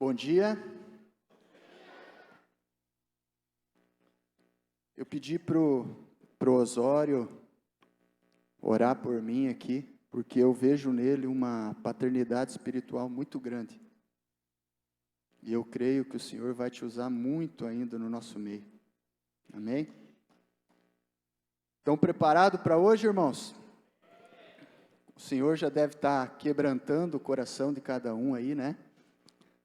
Bom dia. Eu pedi pro Osório orar por mim aqui, porque eu vejo nele uma paternidade espiritual muito grande. E eu creio que o Senhor vai te usar muito ainda no nosso meio. Amém? Estão preparados para hoje, irmãos? O Senhor já deve estar quebrantando o coração de cada um aí, né?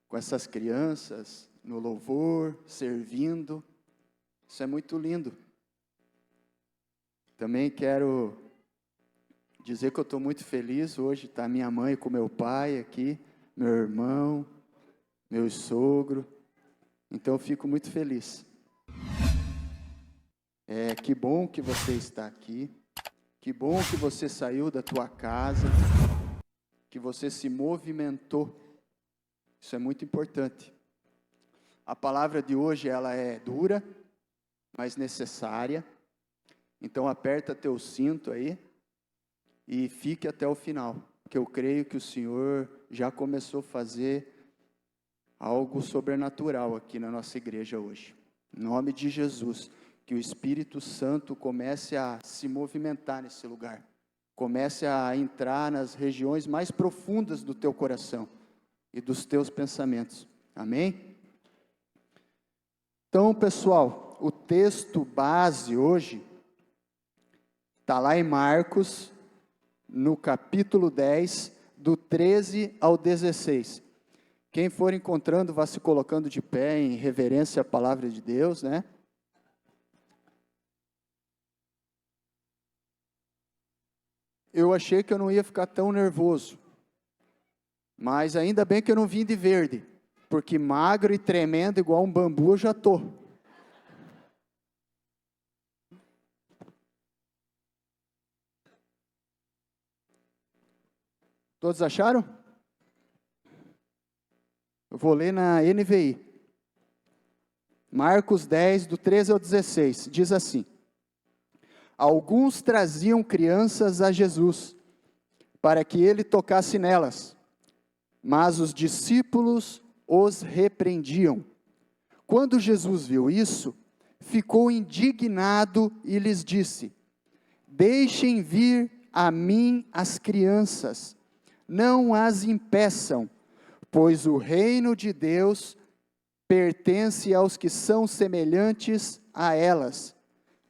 Com essas crianças, no louvor, servindo. Isso é muito lindo. Também quero dizer que eu estou muito feliz. Hoje está minha mãe com meu pai aqui, meu irmão, meu sogro. Então eu fico muito feliz. Que bom que você está aqui. Que bom que você saiu da tua casa. Que você se movimentou. Isso é muito importante. A palavra de hoje ela é dura, mas necessária. Então aperta teu cinto aí e fique até o final, porque eu creio que o Senhor já começou a fazer algo sobrenatural aqui na nossa igreja hoje. Em nome de Jesus, que o Espírito Santo comece a se movimentar nesse lugar, comece a entrar nas regiões mais profundas do teu coração e dos teus pensamentos. Amém? Então, pessoal, o texto base hoje está lá em Marcos, no capítulo 10, do 13 ao 16. Quem for encontrando, vá se colocando de pé em reverência à palavra de Deus, né? Eu achei que eu não ia ficar tão nervoso, mas ainda bem que eu não vim de verde, porque magro e tremendo igual um bambu eu já estou. Todos acharam? Eu vou ler na NVI. Marcos 10, do 13 ao 16, diz assim: Alguns traziam crianças a Jesus, para que ele tocasse nelas, mas os discípulos os repreendiam. Quando Jesus viu isso, ficou indignado e lhes disse: Deixem vir a mim as crianças, não as impeçam, pois o reino de Deus pertence aos que são semelhantes a elas.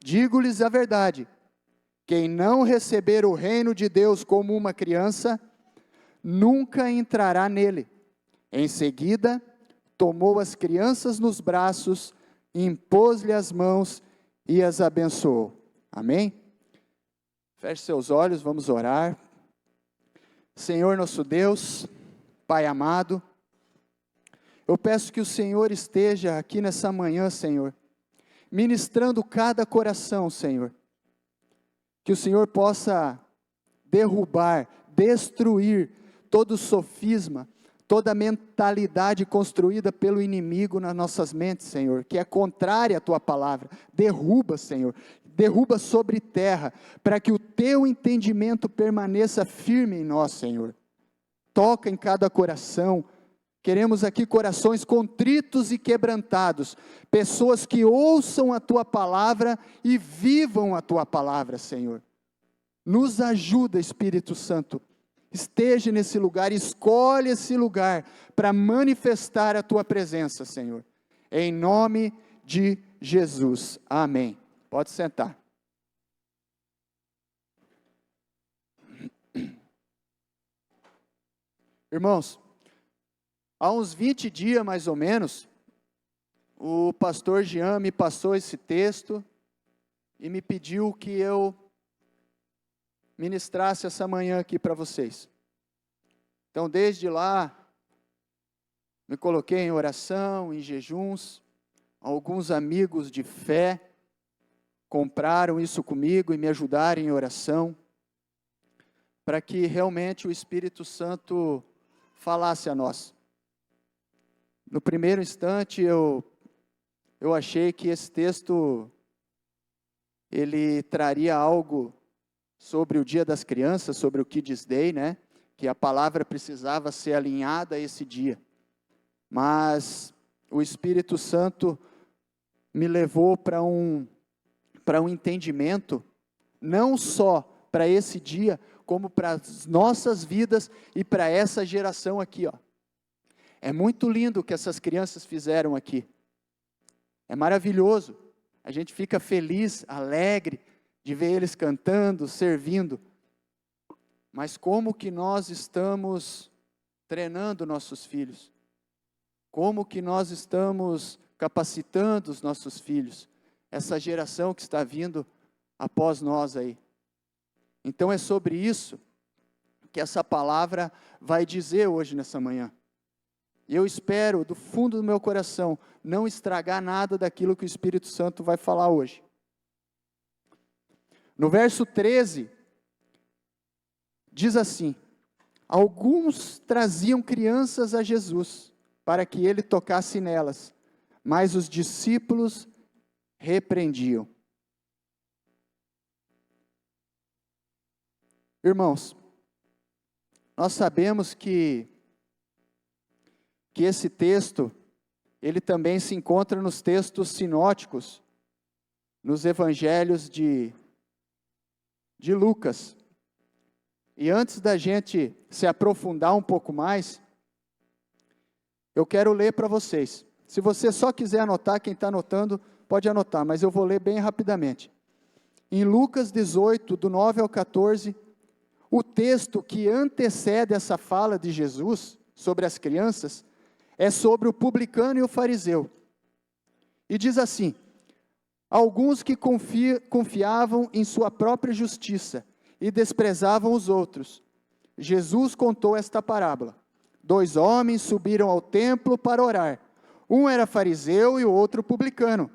Digo-lhes a verdade, quem não receber o reino de Deus como uma criança, nunca entrará nele. Em seguida, tomou as crianças nos braços, impôs-lhe as mãos e as abençoou. Amém? Feche seus olhos, vamos orar. Senhor nosso Deus, Pai amado, eu peço que o Senhor esteja aqui nessa manhã, Senhor, ministrando cada coração, Senhor, que o Senhor possa derrubar, destruir todo sofisma, toda mentalidade construída pelo inimigo nas nossas mentes, Senhor, que é contrária à Tua palavra. Derruba, Senhor, derruba sobre terra, para que o Teu entendimento permaneça firme em nós, Senhor. Toca em cada coração. Queremos aqui corações contritos e quebrantados, pessoas que ouçam a Tua palavra e vivam a Tua palavra, Senhor. Nos ajuda, Espírito Santo, esteja nesse lugar, escolhe esse lugar para manifestar a Tua presença, Senhor. Em nome de Jesus, amém. Pode sentar. Irmãos, há uns 20 dias mais ou menos, o pastor Jean me passou esse texto e me pediu que eu ministrasse essa manhã aqui para vocês. Então, desde lá, me coloquei em oração, em jejuns. Alguns amigos de fé compraram isso comigo e me ajudaram em oração, para que realmente o Espírito Santo falasse a nós. No primeiro instante, eu achei que esse texto, ele traria algo sobre o Dia das Crianças, sobre o Kids Day, né? Que a palavra precisava ser alinhada a esse dia. mas o Espírito Santo me levou para um entendimento, não só para esse dia, como para as nossas vidas e para essa geração aqui, ó. É muito lindo o que essas crianças fizeram aqui. É maravilhoso. A gente fica feliz, alegre de ver eles cantando, servindo. Mas como que nós estamos treinando nossos filhos? Como que nós estamos capacitando os nossos filhos? Essa geração que está vindo após nós aí. Então é sobre isso que essa palavra vai dizer hoje nessa manhã. E eu espero, do fundo do meu coração, não estragar nada daquilo que o Espírito Santo vai falar hoje. No verso 13, diz assim: alguns traziam crianças a Jesus, para que ele tocasse nelas, mas os discípulos repreendiam. Irmãos, nós sabemos que esse texto, ele também se encontra nos textos sinóticos, nos evangelhos de Lucas. E antes da gente se aprofundar um pouco mais, eu quero ler para vocês. Se você só quiser anotar, quem está anotando, pode anotar, mas eu vou ler bem rapidamente. Em Lucas 18, do 9 ao 14, o texto que antecede essa fala de Jesus sobre as crianças, é sobre o publicano e o fariseu. E diz assim: alguns que confiavam em sua própria justiça e desprezavam os outros. Jesus contou esta parábola. 2 homens subiram ao templo para orar. Um era fariseu e o outro publicano.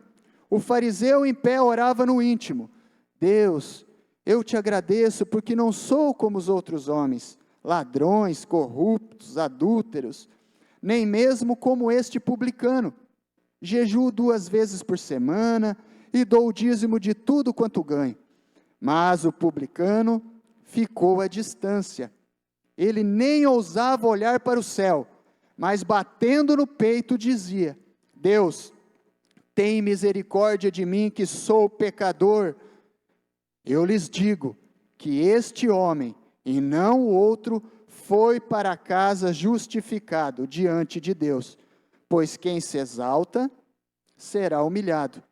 O fariseu em pé orava no íntimo: Deus, eu te agradeço porque não sou como os outros homens, ladrões, corruptos, adúlteros, nem mesmo como este publicano. Jejuo 2 vezes por semana e dou o dízimo de tudo quanto ganho. Mas o publicano ficou à distância. Ele nem ousava olhar para o céu, mas batendo no peito dizia: Deus, tem misericórdia de mim que sou pecador. Eu lhes digo que este homem, e não o outro, foi para casa justificado diante de Deus. Pois quem se exalta, será humilhado,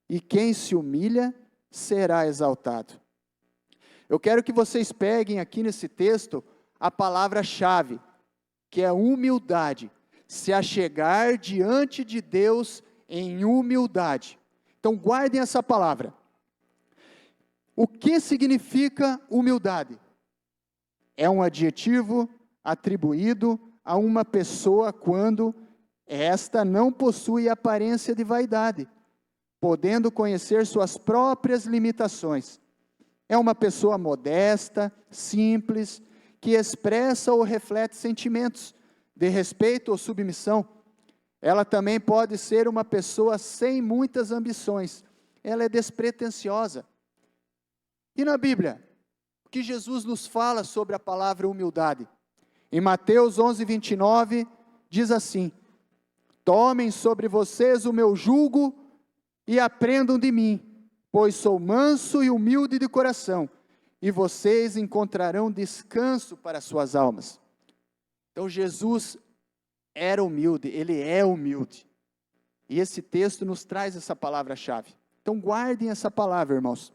e quem se humilha, será exaltado. Eu quero que vocês peguem aqui nesse texto a palavra-chave, que é humildade. Se achegar diante de Deus em humildade. Então guardem essa palavra. O que significa humildade? É um adjetivo atribuído a uma pessoa quando esta não possui aparência de vaidade, podendo conhecer suas próprias limitações. É uma pessoa modesta, simples, que expressa ou reflete sentimentos de respeito ou submissão. Ela também pode ser uma pessoa sem muitas ambições. Ela é despretensiosa. E na Bíblia, o que Jesus nos fala sobre a palavra humildade? Em Mateus 11, 29, diz assim: tomem sobre vocês o meu jugo e aprendam de mim, pois sou manso e humilde de coração, e vocês encontrarão descanso para suas almas. Então Jesus era humilde, ele é humilde. E esse texto nos traz essa palavra-chave. Então guardem essa palavra, irmãos.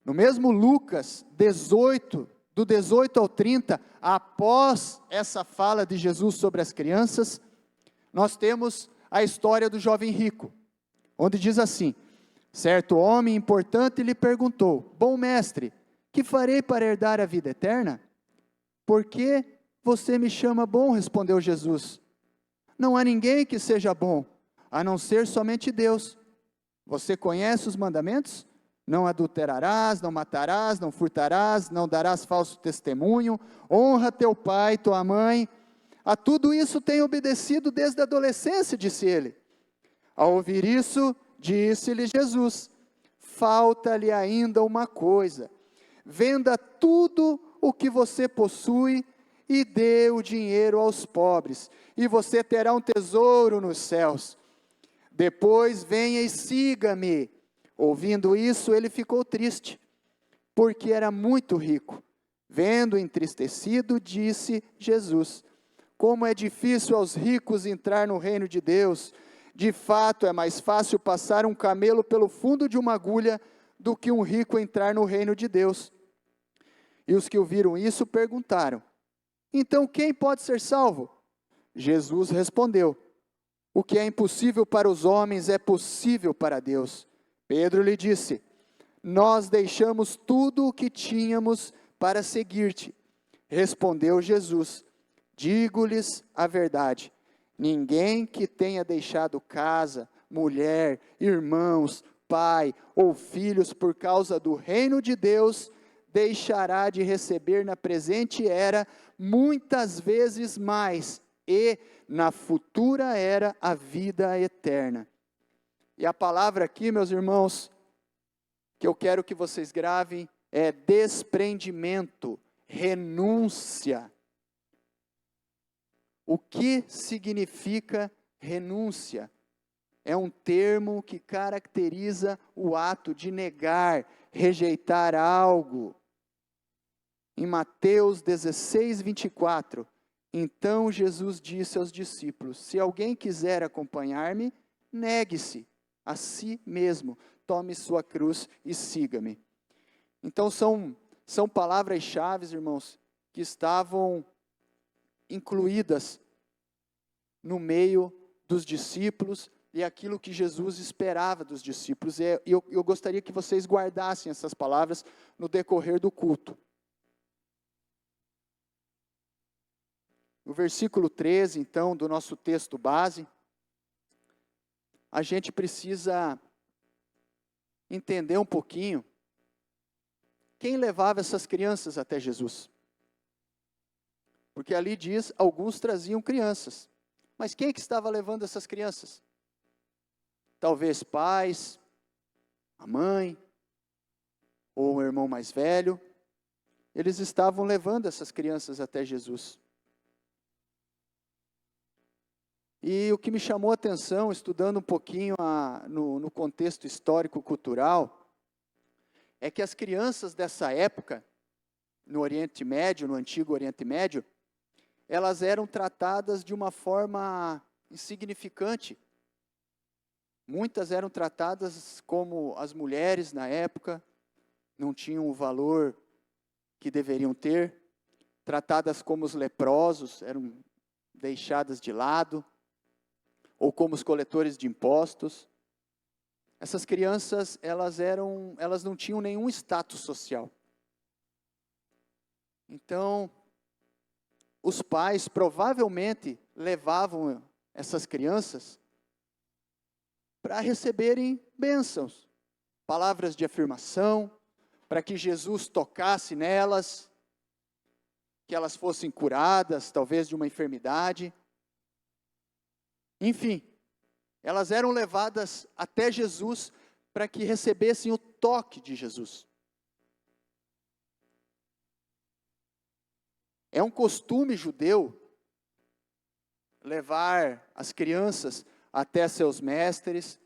No mesmo Lucas 18, do 18 ao 30, após essa fala de Jesus sobre as crianças, nós temos a história do jovem rico, onde diz assim: certo homem importante lhe perguntou: bom mestre, que farei para herdar a vida eterna? Por que você me chama bom? Respondeu Jesus. Não há ninguém que seja bom, a não ser somente Deus. Você conhece os mandamentos? Não adulterarás, não matarás, não furtarás, não darás falso testemunho, honra teu pai e tua mãe. A tudo isso tenho obedecido desde a adolescência, disse ele. Ao ouvir isso, disse-lhe Jesus: falta-lhe ainda uma coisa. Venda tudo o que você possui e dê o dinheiro aos pobres, e você terá um tesouro nos céus. Depois venha e siga-me. Ouvindo isso, ele ficou triste, porque era muito rico. Vendo entristecido, disse Jesus: como é difícil aos ricos entrar no reino de Deus. De fato, é mais fácil passar um camelo pelo fundo de uma agulha do que um rico entrar no reino de Deus. E os que ouviram isso perguntaram: então quem pode ser salvo? Jesus respondeu: o que é impossível para os homens é possível para Deus. Pedro lhe disse: nós deixamos tudo o que tínhamos para seguir-te. Respondeu Jesus: digo-lhes a verdade, ninguém que tenha deixado casa, mulher, irmãos, pai ou filhos por causa do reino de Deus, deixará de receber na presente era muitas vezes mais, e na futura era a vida eterna. E a palavra aqui, meus irmãos, que eu quero que vocês gravem, é desprendimento, renúncia. O que significa renúncia? É um termo que caracteriza o ato de negar, rejeitar algo. Em Mateus 16, 24, então Jesus disse aos discípulos: se alguém quiser acompanhar-me, negue-se a si mesmo, tome sua cruz e siga-me. Então são palavras-chave, irmãos, que estavam incluídas no meio dos discípulos e aquilo que Jesus esperava dos discípulos. E eu gostaria que vocês guardassem essas palavras no decorrer do culto. No versículo 13, então, do nosso texto base, a gente precisa entender um pouquinho quem levava essas crianças até Jesus. Porque ali diz, alguns traziam crianças. Mas quem é que estava levando essas crianças? Talvez pais, a mãe, ou um irmão mais velho. Eles estavam levando essas crianças até Jesus. E o que me chamou a atenção, estudando um pouquinho no contexto histórico-cultural, é que as crianças dessa época, no Oriente Médio, no Antigo Oriente Médio, elas eram tratadas de uma forma insignificante. Muitas eram tratadas como as mulheres na época, não tinham o valor que deveriam ter, tratadas como os leprosos, eram deixadas de lado, ou como os coletores de impostos. Essas crianças, elas não tinham nenhum status social. Então, os pais provavelmente levavam essas crianças para receberem bênçãos, palavras de afirmação, para que Jesus tocasse nelas, que elas fossem curadas, talvez de uma enfermidade. Enfim, elas eram levadas até Jesus para que recebessem o toque de Jesus. É um costume judeu levar as crianças até seus mestres,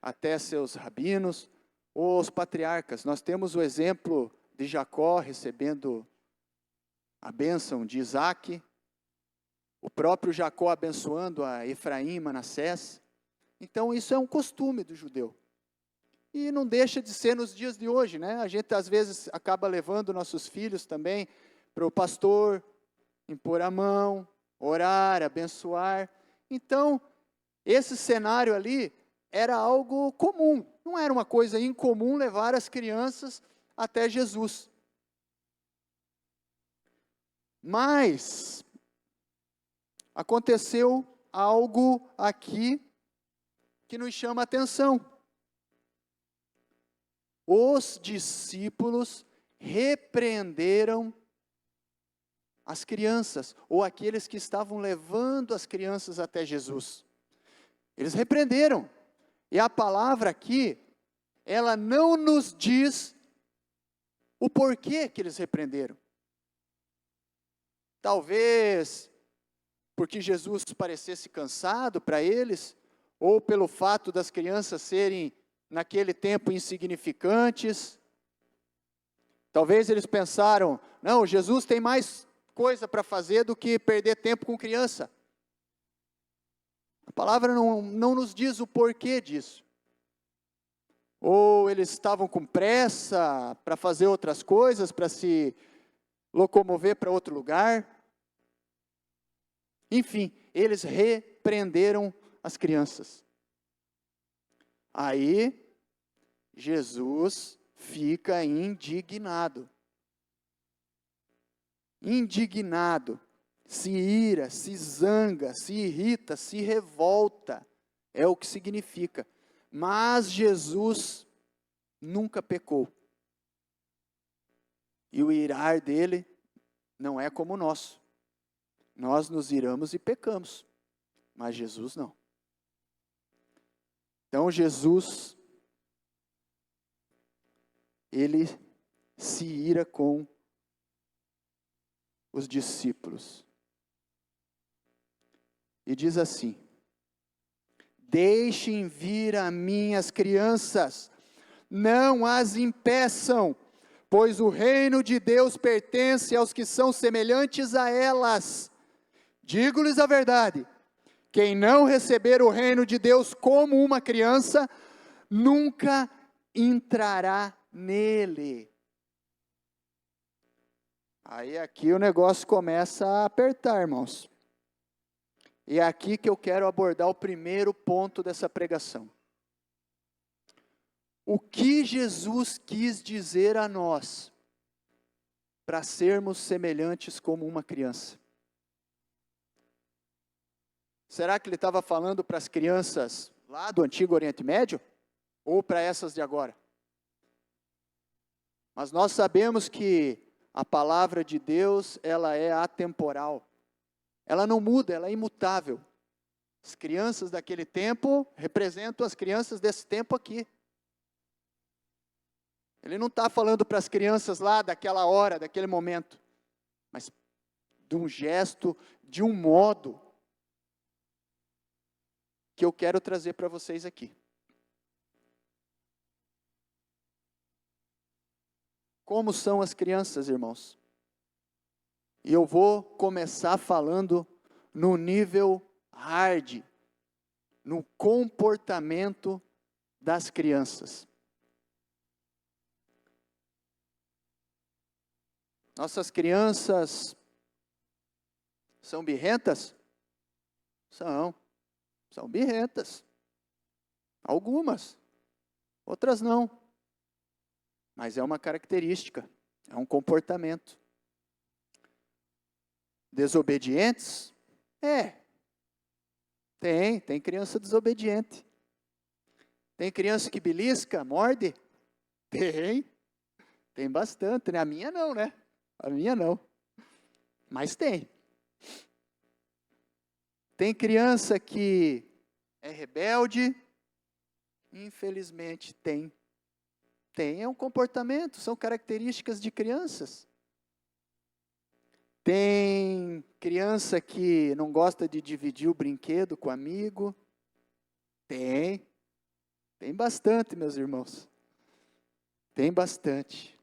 até seus rabinos, ou os patriarcas. Nós temos o exemplo de Jacó recebendo a bênção de Isaac, o próprio Jacó abençoando a Efraim e Manassés. Então isso é um costume do judeu. E não deixa de ser nos dias de hoje, né? A gente às vezes acaba levando nossos filhos também para o pastor, impor a mão, orar, abençoar. Então, esse cenário ali era algo comum, não era uma coisa incomum levar as crianças até Jesus. Mas aconteceu algo aqui que nos chama a atenção. Os discípulos repreenderam as crianças, ou aqueles que estavam levando as crianças até Jesus. Eles repreenderam. E a palavra aqui, ela não nos diz o porquê que eles repreenderam. talvez porque Jesus parecesse cansado para eles, ou pelo fato das crianças serem, naquele tempo, insignificantes. Talvez eles pensaram, não, Jesus tem mais coisa para fazer do que perder tempo com criança. A palavra não nos diz o porquê disso. Ou eles estavam com pressa para fazer outras coisas, para se locomover para outro lugar. Enfim, eles repreenderam as crianças. Aí, Jesus fica indignado. Indignado. Se ira, se zanga, se irrita, se revolta. É o que significa. Mas Jesus nunca pecou. E o irar dele não é como o nosso. Nós nos iramos e pecamos, mas Jesus não. Então Jesus, ele se ira com os discípulos. E diz assim: deixem vir a mim as crianças, não as impeçam, pois o reino de Deus pertence aos que são semelhantes a elas. Digo-lhes a verdade, quem não receber o reino de Deus como uma criança, nunca entrará nele. Aí aqui o negócio começa a apertar, irmãos. E é aqui que eu quero abordar o primeiro ponto dessa pregação. O que Jesus quis dizer a nós para sermos semelhantes como uma criança? Será que ele estava falando para as crianças lá do Antigo Oriente Médio? Ou para essas de agora? Mas nós sabemos que a palavra de Deus, ela é atemporal. Ela não muda, ela é imutável. As crianças daquele tempo representam as crianças desse tempo aqui. Ele não está falando para as crianças lá daquela hora, daquele momento. Mas de um gesto, de um modo que eu quero trazer para vocês aqui. Como são as crianças, irmãos? E eu vou começar falando no nível hard, no comportamento das crianças. Nossas crianças são birrentas? São birrentas. Algumas, outras não. Mas é uma característica, é um comportamento. Desobedientes? Tem criança desobediente. Tem criança que belisca, morde? Tem bastante, né? A minha não, né? A minha não. Mas tem. Tem criança que é rebelde? Infelizmente tem. É um comportamento, são características de crianças. Tem criança que não gosta de dividir o brinquedo com o amigo? Tem bastante, meus irmãos. Tem bastante.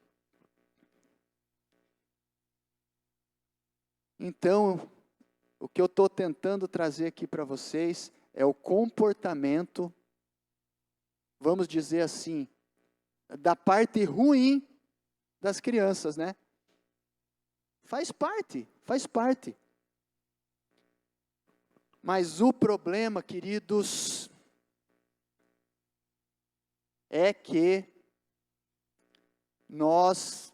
Então, o que eu estou tentando trazer aqui para vocês é o comportamento, vamos dizer assim, da parte ruim das crianças, né? Faz parte. Mas o problema, queridos, é que nós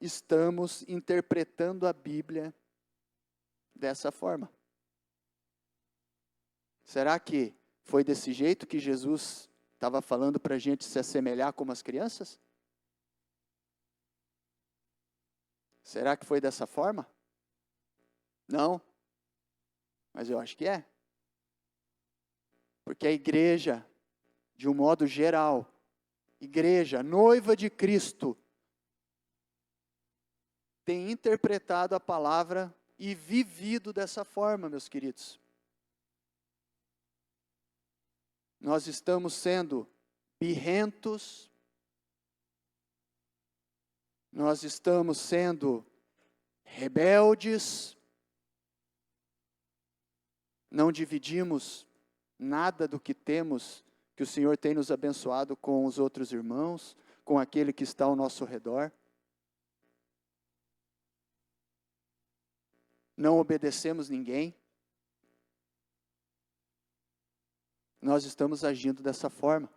estamos interpretando a Bíblia dessa forma. Será que foi desse jeito que Jesus estava falando para a gente se assemelhar como as crianças? Será que foi dessa forma? Não. Mas eu acho que é. Porque a igreja, de um modo geral, igreja, noiva de Cristo, tem interpretado a palavra e vivido dessa forma, meus queridos. Nós estamos sendo birrentos, nós estamos sendo rebeldes, não dividimos nada do que temos, que o Senhor tem nos abençoado com os outros irmãos, com aquele que está ao nosso redor. Não obedecemos ninguém. Nós estamos agindo dessa forma.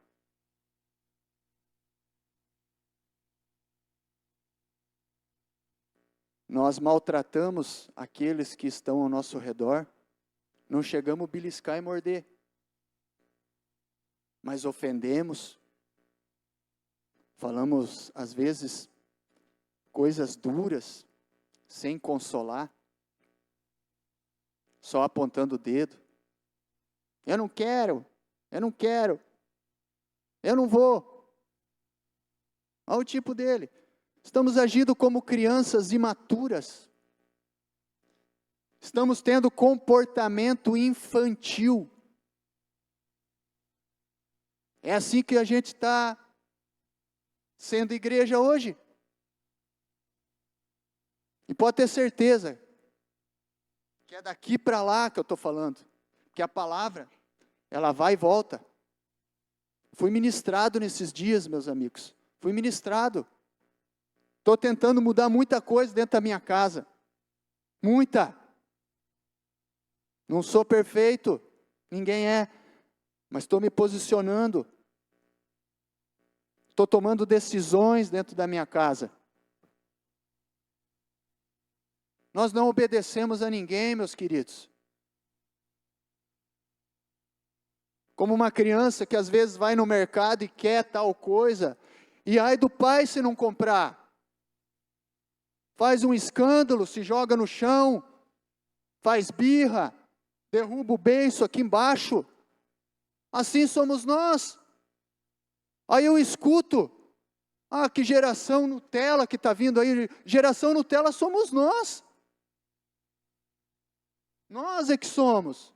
Nós maltratamos aqueles que estão ao nosso redor. Não chegamos a beliscar e morder. Mas ofendemos. Falamos, às vezes, coisas duras, sem consolar. Só apontando o dedo. Eu não quero, eu não quero, eu não vou. Olha o tipo dele. Estamos agindo como crianças imaturas. Estamos tendo comportamento infantil. É assim que a gente está sendo igreja hoje. E pode ter certeza que é daqui para lá que eu estou falando. Que a palavra, ela vai e volta. Fui ministrado nesses dias, meus amigos. Fui ministrado. Estou tentando mudar muita coisa dentro da minha casa. Muita. Não sou perfeito. Ninguém é. Mas estou me posicionando. Estou tomando decisões dentro da minha casa. Nós não obedecemos a ninguém, meus queridos. Como uma criança que às vezes vai no mercado e quer tal coisa, e ai do pai se não comprar. Faz um escândalo, se joga no chão, faz birra, derruba o beiço aqui embaixo. Assim somos nós. Aí eu escuto, que geração Nutella que está vindo aí. Geração Nutella somos nós. Nós é que somos.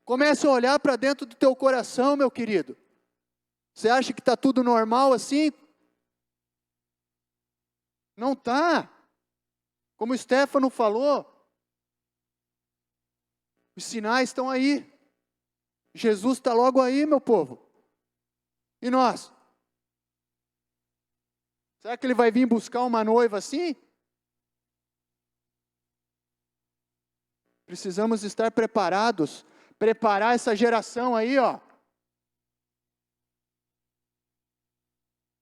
Comece a olhar para dentro do teu coração, meu querido. Você acha que está tudo normal assim? Não está. Como o Stefano falou, os sinais estão aí. Jesus está logo aí, meu povo. E nós? Será que ele vai vir buscar uma noiva assim? Precisamos estar preparados. Preparar essa geração aí, ó.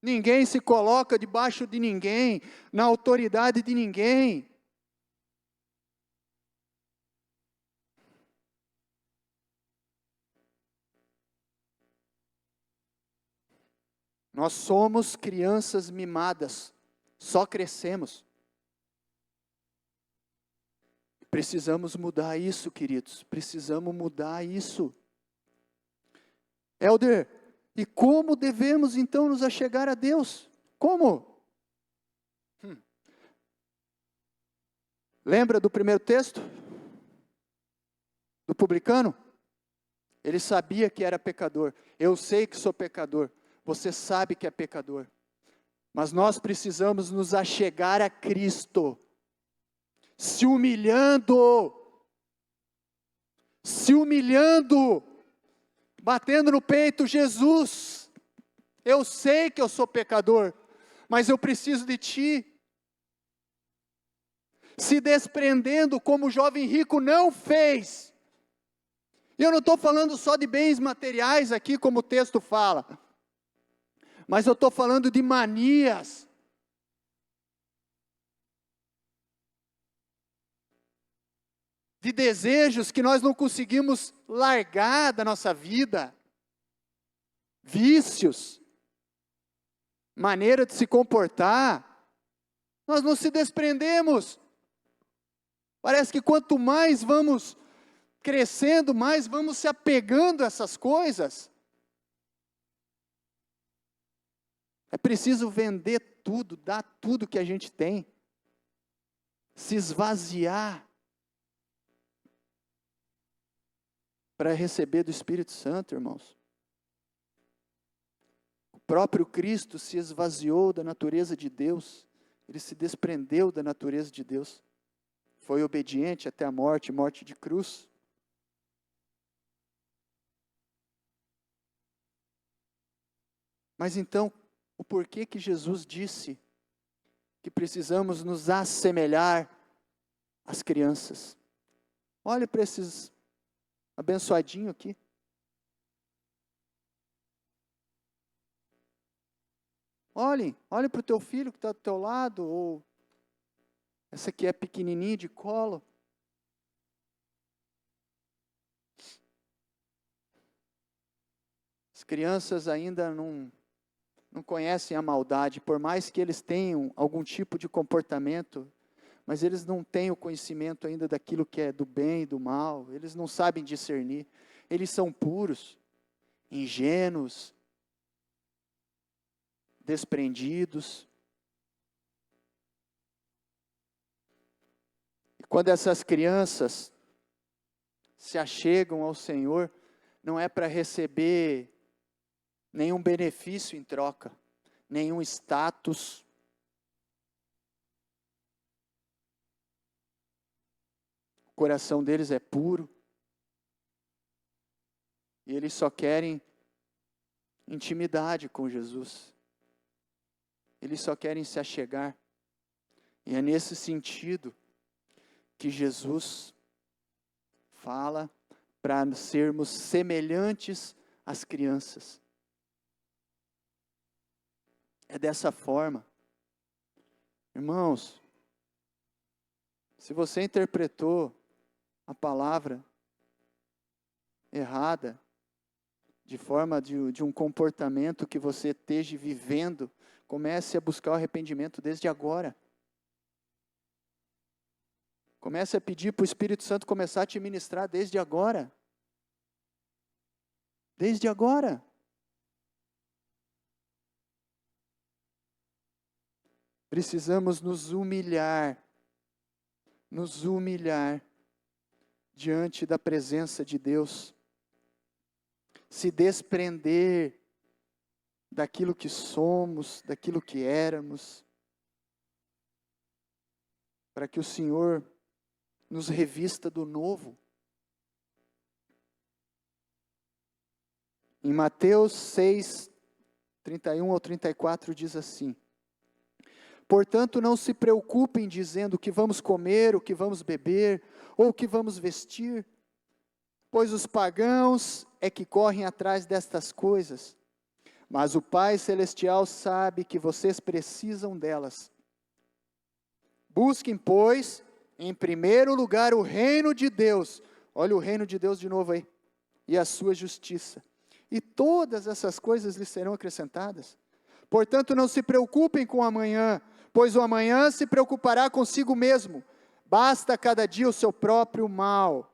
Ninguém se coloca debaixo de ninguém, na autoridade de ninguém. Nós somos crianças mimadas, só crescemos. Precisamos mudar isso, queridos, precisamos mudar isso. Helder, e como devemos então nos achegar a Deus? Como? Lembra do primeiro texto? Do publicano? Ele sabia que era pecador. Eu sei que sou pecador. Você sabe que é pecador. Mas nós precisamos nos achegar a Cristo. Se humilhando, batendo no peito, Jesus, eu sei que eu sou pecador, mas eu preciso de Ti. Se desprendendo como o jovem rico não fez. E eu não estou falando só de bens materiais aqui, como o texto fala, mas eu estou falando de manias, de desejos que nós não conseguimos largar da nossa vida, vícios, maneira de se comportar, nós não se desprendemos. Parece que quanto mais vamos crescendo, mais vamos se apegando a essas coisas. É preciso vender tudo, dar tudo que a gente tem, se esvaziar para receber do Espírito Santo, irmãos. O próprio Cristo se esvaziou da natureza de Deus, ele se desprendeu da natureza de Deus, foi obediente até a morte, morte de cruz. Mas então, o porquê que Jesus disse que precisamos nos assemelhar às crianças? Olhe para esses abençoadinhos aqui. Olhe para o teu filho que está do teu lado, ou essa aqui é pequenininha de colo. As crianças ainda não conhecem a maldade, por mais que eles tenham algum tipo de comportamento, mas eles não têm o conhecimento ainda daquilo que é do bem e do mal, eles não sabem discernir, eles são puros, ingênuos, desprendidos. E quando essas crianças se achegam ao Senhor, não é para receber nenhum benefício em troca, nenhum status. O coração deles é puro. E eles só querem intimidade com Jesus. Eles só querem se achegar. E é nesse sentido que Jesus fala para sermos semelhantes às crianças. É dessa forma. Irmãos, se você interpretou a palavra errada, de forma de um comportamento que você esteja vivendo, comece a buscar o arrependimento desde agora. Comece a pedir para o Espírito Santo começar a te ministrar desde agora. Desde agora. Precisamos nos humilhar diante da presença de Deus, se desprender daquilo que somos, daquilo que éramos, para que o Senhor nos revista do novo. Em Mateus 6, 31 ao 34 diz assim: portanto, não se preocupem dizendo o que vamos comer, o que vamos beber, ou o que vamos vestir, pois os pagãos é que correm atrás destas coisas, mas o Pai Celestial sabe que vocês precisam delas. Busquem, pois, em primeiro lugar o reino de Deus, olha o reino de Deus de novo aí, e a sua justiça, e todas essas coisas lhes serão acrescentadas. Portanto, não se preocupem com o amanhã, pois o amanhã se preocupará consigo mesmo. Basta cada dia o seu próprio mal.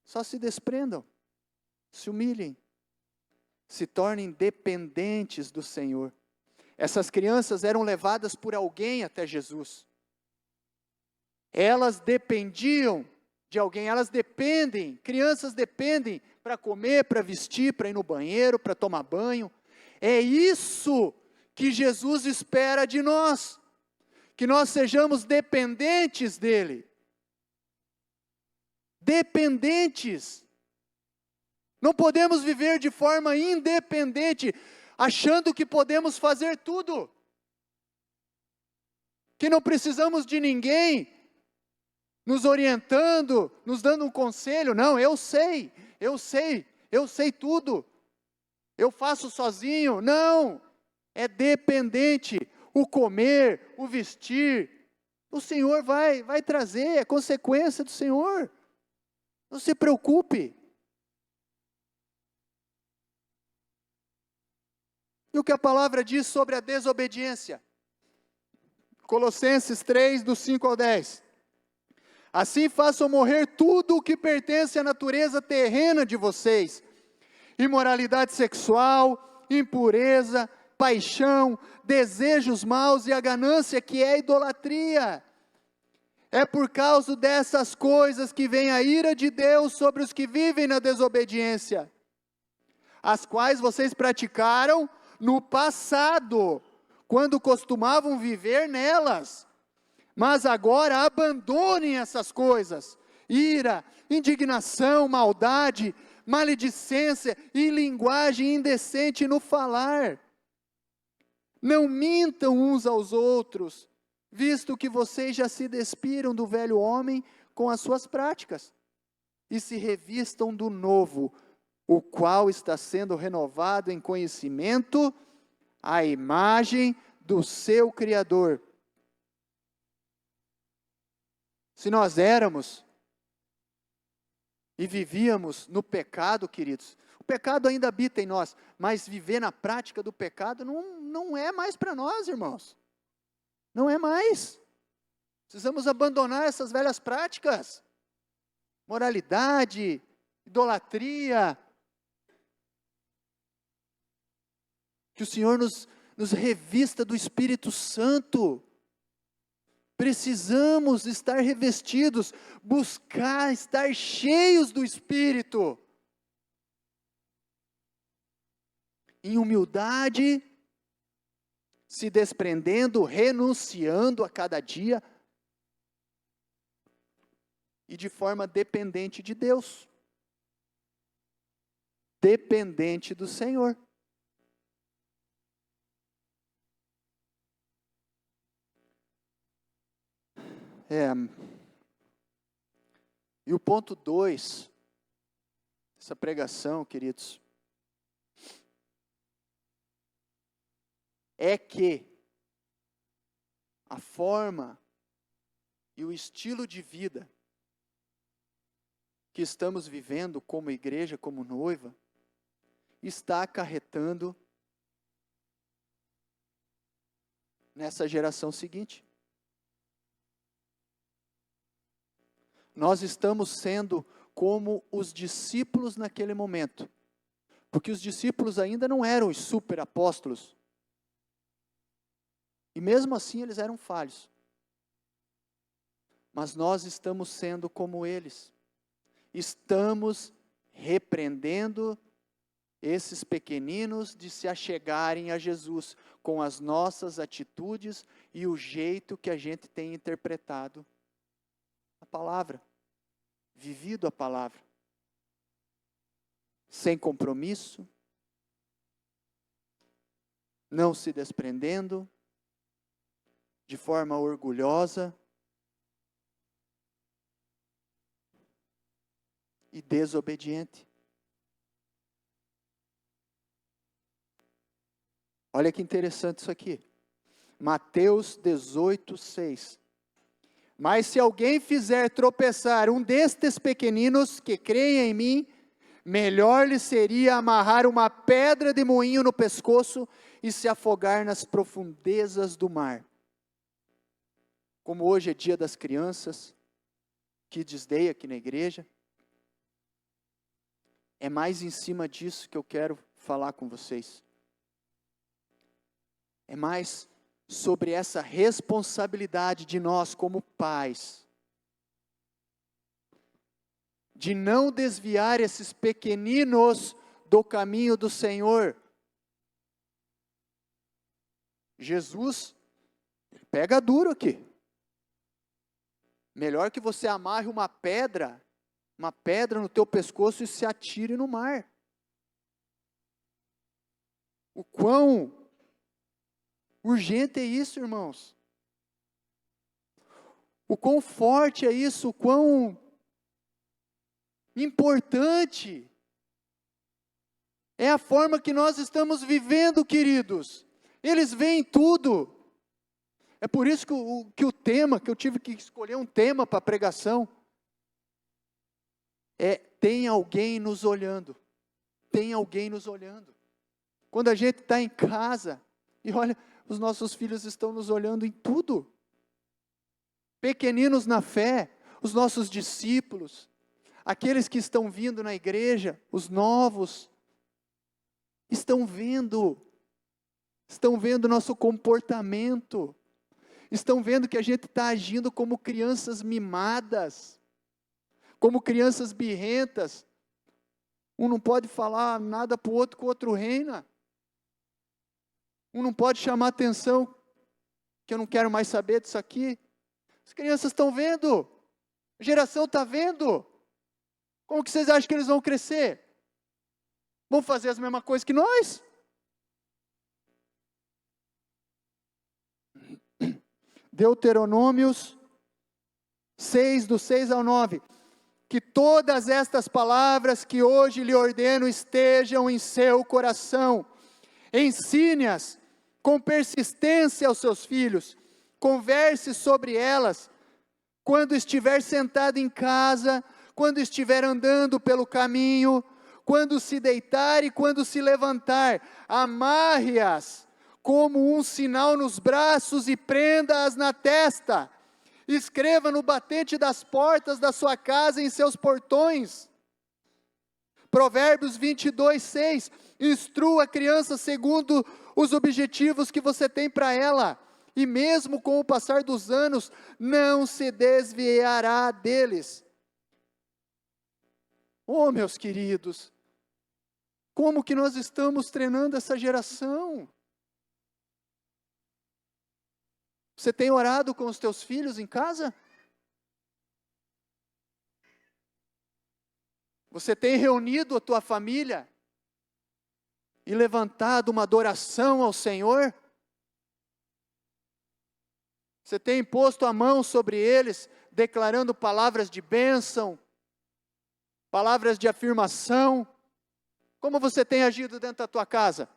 Só se desprendam, se humilhem, se tornem dependentes do Senhor. Essas crianças eram levadas por alguém até Jesus. Elas dependiam de alguém, elas dependem, crianças dependem para comer, para vestir, para ir no banheiro, para tomar banho. É isso que Jesus espera de nós, que nós sejamos dependentes dEle. Dependentes. Não podemos viver de forma independente, achando que podemos fazer tudo, que não precisamos de ninguém nos orientando, nos dando um conselho. Não, eu sei tudo, eu faço sozinho. Não, é dependente. O comer, o vestir, o Senhor vai trazer, é consequência do Senhor. Não se preocupe. E o que a palavra diz sobre a desobediência? Colossenses 3, do 5 ao 10. Assim façam morrer tudo o que pertence à natureza terrena de vocês: imoralidade sexual, impureza, paixão, desejos maus e a ganância, que é idolatria. É por causa dessas coisas que vem a ira de Deus sobre os que vivem na desobediência, as quais vocês praticaram no passado, quando costumavam viver nelas. Mas agora abandonem essas coisas: ira, indignação, maldade, maledicência e linguagem indecente no falar. Não mintam uns aos outros, visto que vocês já se despiram do velho homem com as suas práticas, e se revistam do novo, o qual está sendo renovado em conhecimento, à imagem do seu Criador. Se nós éramos e vivíamos no pecado, queridos, o pecado ainda habita em nós, mas viver na prática do pecado não é mais para nós, irmãos. Não é mais. Precisamos abandonar essas velhas práticas. Moralidade, idolatria. Que o Senhor nos revista do Espírito Santo. Precisamos estar revestidos, buscar estar cheios do Espírito. Em humildade, se desprendendo, renunciando a cada dia, e de forma dependente de Deus, dependente do Senhor. E o ponto 2, essa pregação, queridos, é que a forma e o estilo de vida que estamos vivendo como igreja, como noiva, está acarretando nessa geração seguinte. Nós estamos sendo como os discípulos naquele momento, porque os discípulos ainda não eram os super apóstolos, e mesmo assim eles eram falhos, mas nós estamos sendo como eles, estamos repreendendo esses pequeninos de se achegarem a Jesus, com as nossas atitudes e o jeito que a gente tem interpretado a palavra, vivido a palavra, sem compromisso, não se desprendendo, de forma orgulhosa e desobediente. Olha que interessante isso aqui. Mateus 18, 6. Mas se alguém fizer tropeçar um destes pequeninos que creem em mim, melhor lhe seria amarrar uma pedra de moinho no pescoço e se afogar nas profundezas do mar. Como hoje é dia das crianças, Kids Day aqui na igreja, é mais em cima disso que eu quero falar com vocês. É mais sobre essa responsabilidade de nós como pais, de não desviar esses pequeninos do caminho do Senhor. Jesus pega duro aqui. Melhor que você amarre uma pedra no teu pescoço e se atire no mar. O quão urgente é isso, irmãos? O quão forte é isso? O quão importante é a forma que nós estamos vivendo, queridos. Eles veem tudo. É por isso que o tema, que eu tive que escolher um tema para a pregação, tem alguém nos olhando. Tem alguém nos olhando. Quando a gente está em casa, e olha, os nossos filhos estão nos olhando em tudo. Pequeninos na fé, os nossos discípulos, aqueles que estão vindo na igreja, os novos. estão vendo nosso comportamento, estão vendo que a gente está agindo como crianças mimadas, como crianças birrentas. Um não pode falar nada para o outro que o outro reina. Um não pode chamar atenção, que eu não quero mais saber disso aqui. As crianças estão vendo, a geração está vendo. Como que vocês acham que eles vão crescer? Vão fazer as mesmas coisas que nós? Deuteronômios 6, do 6 ao 9. Que todas estas palavras que hoje lhe ordeno estejam em seu coração. Ensine-as com persistência aos seus filhos. Converse sobre elas quando estiver sentado em casa, quando estiver andando pelo caminho, quando se deitar e quando se levantar. Amarre-as como um sinal nos braços e prenda-as na testa. Escreva no batente das portas da sua casa e em seus portões. Provérbios 22, 6. Instrua a criança segundo os objetivos que você tem para ela, e mesmo com o passar dos anos, não se desviará deles. Oh, meus queridos, como que nós estamos treinando essa geração? Você tem orado com os teus filhos em casa? Você tem reunido a tua família e levantado uma adoração ao Senhor? Você tem posto a mão sobre eles, declarando palavras de bênção, palavras de afirmação? Como você tem agido dentro da tua casa?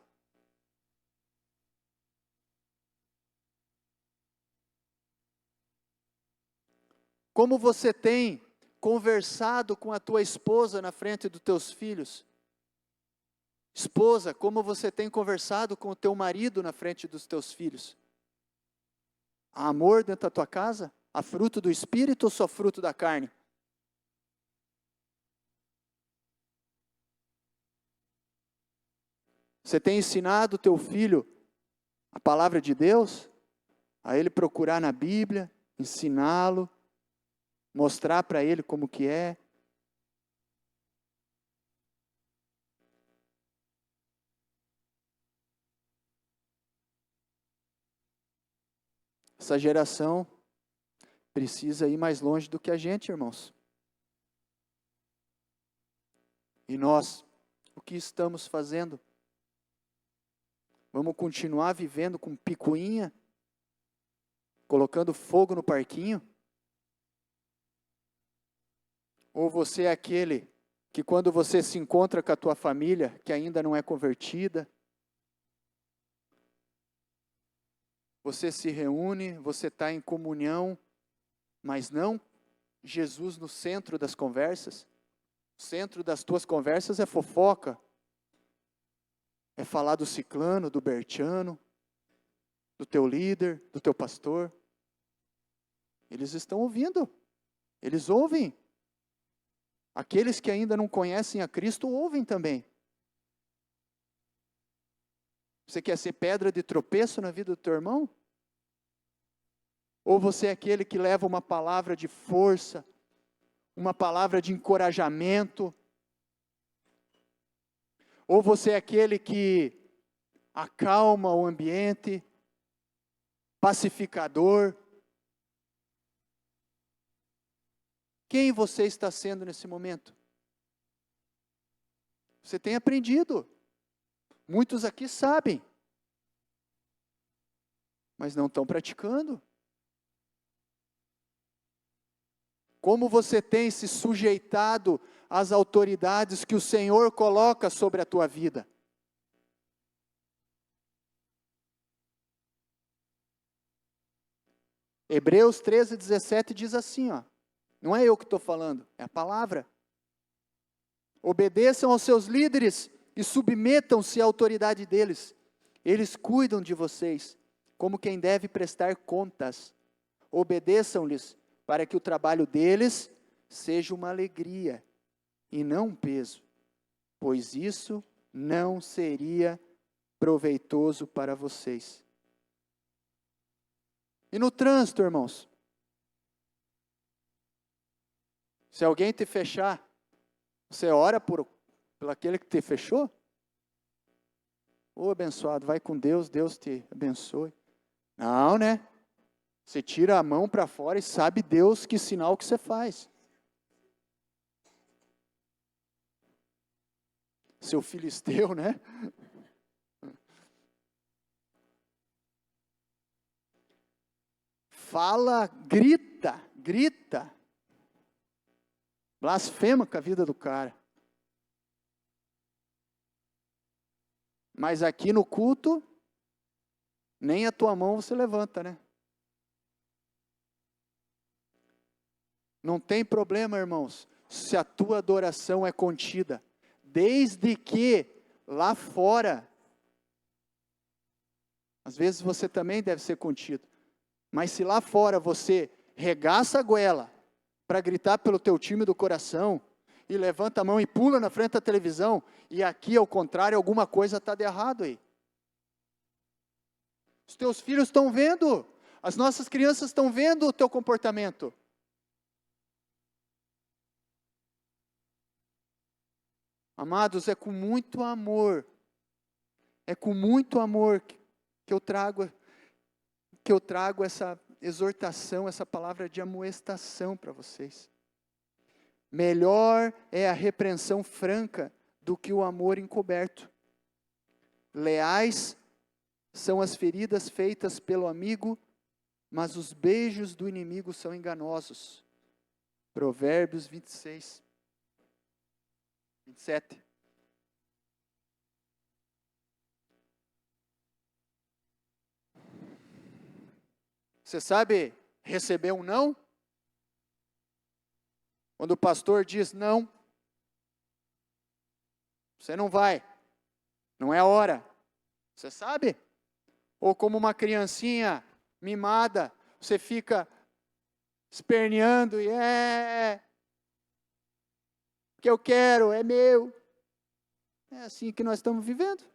Como você tem conversado com a tua esposa na frente dos teus filhos? Esposa, como você tem conversado com o teu marido na frente dos teus filhos? Há amor dentro da tua casa? Há fruto do Espírito ou só fruto da carne? Você tem ensinado o teu filho a palavra de Deus? A ele procurar na Bíblia, ensiná-lo, mostrar para ele como que é? Essa geração precisa ir mais longe do que a gente, irmãos. E nós, o que estamos fazendo? Vamos continuar vivendo com picuinha? Colocando fogo no parquinho? Ou você é aquele que quando você se encontra com a tua família, que ainda não é convertida, você se reúne, você está em comunhão, mas não Jesus no centro das conversas? O centro das tuas conversas é fofoca, é falar do ciclano, do bertiano, do teu líder, do teu pastor. Eles estão ouvindo, eles ouvem. Aqueles que ainda não conhecem a Cristo ouvem também. Você quer ser pedra de tropeço na vida do teu irmão? Ou você é aquele que leva uma palavra de força, uma palavra de encorajamento? Ou você é aquele que acalma o ambiente, pacificador? Quem você está sendo nesse momento? Você tem aprendido. Muitos aqui sabem, mas não estão praticando. Como você tem se sujeitado às autoridades que o Senhor coloca sobre a tua vida? Hebreus 13:17 diz assim, ó. Não é eu que estou falando, é a palavra. Obedeçam aos seus líderes e submetam-se à autoridade deles. Eles cuidam de vocês, como quem deve prestar contas. Obedeçam-lhes, para que o trabalho deles seja uma alegria e não um peso, pois isso não seria proveitoso para vocês. E no trânsito, irmãos, se alguém te fechar, você ora por aquele que te fechou? Ô abençoado, vai com Deus, Deus te abençoe. Não, né? Você tira a mão para fora e sabe Deus que sinal que você faz. Seu filisteu, né? Fala, grita, blasfema com a vida do cara. Mas aqui no culto, nem a tua mão você levanta, né? Não tem problema, irmãos, se a tua adoração é contida, desde que lá fora, às vezes você também deve ser contido, mas se lá fora você regaça a goela para gritar pelo teu time do coração, e levanta a mão e pula na frente da televisão, e aqui ao contrário, alguma coisa está de errado aí. Os teus filhos estão vendo, as nossas crianças estão vendo o teu comportamento. Amados, é com muito amor que eu trago essa exortação, essa palavra de amoestação para vocês. Melhor é a repreensão franca do que o amor encoberto. Leais são as feridas feitas pelo amigo, mas os beijos do inimigo são enganosos. Provérbios 26, 27. Você sabe receber um não? Quando o pastor diz não, você não vai, não é a hora. Você sabe? Ou como uma criancinha mimada, você fica esperneando e o que eu quero é meu. É assim que nós estamos vivendo.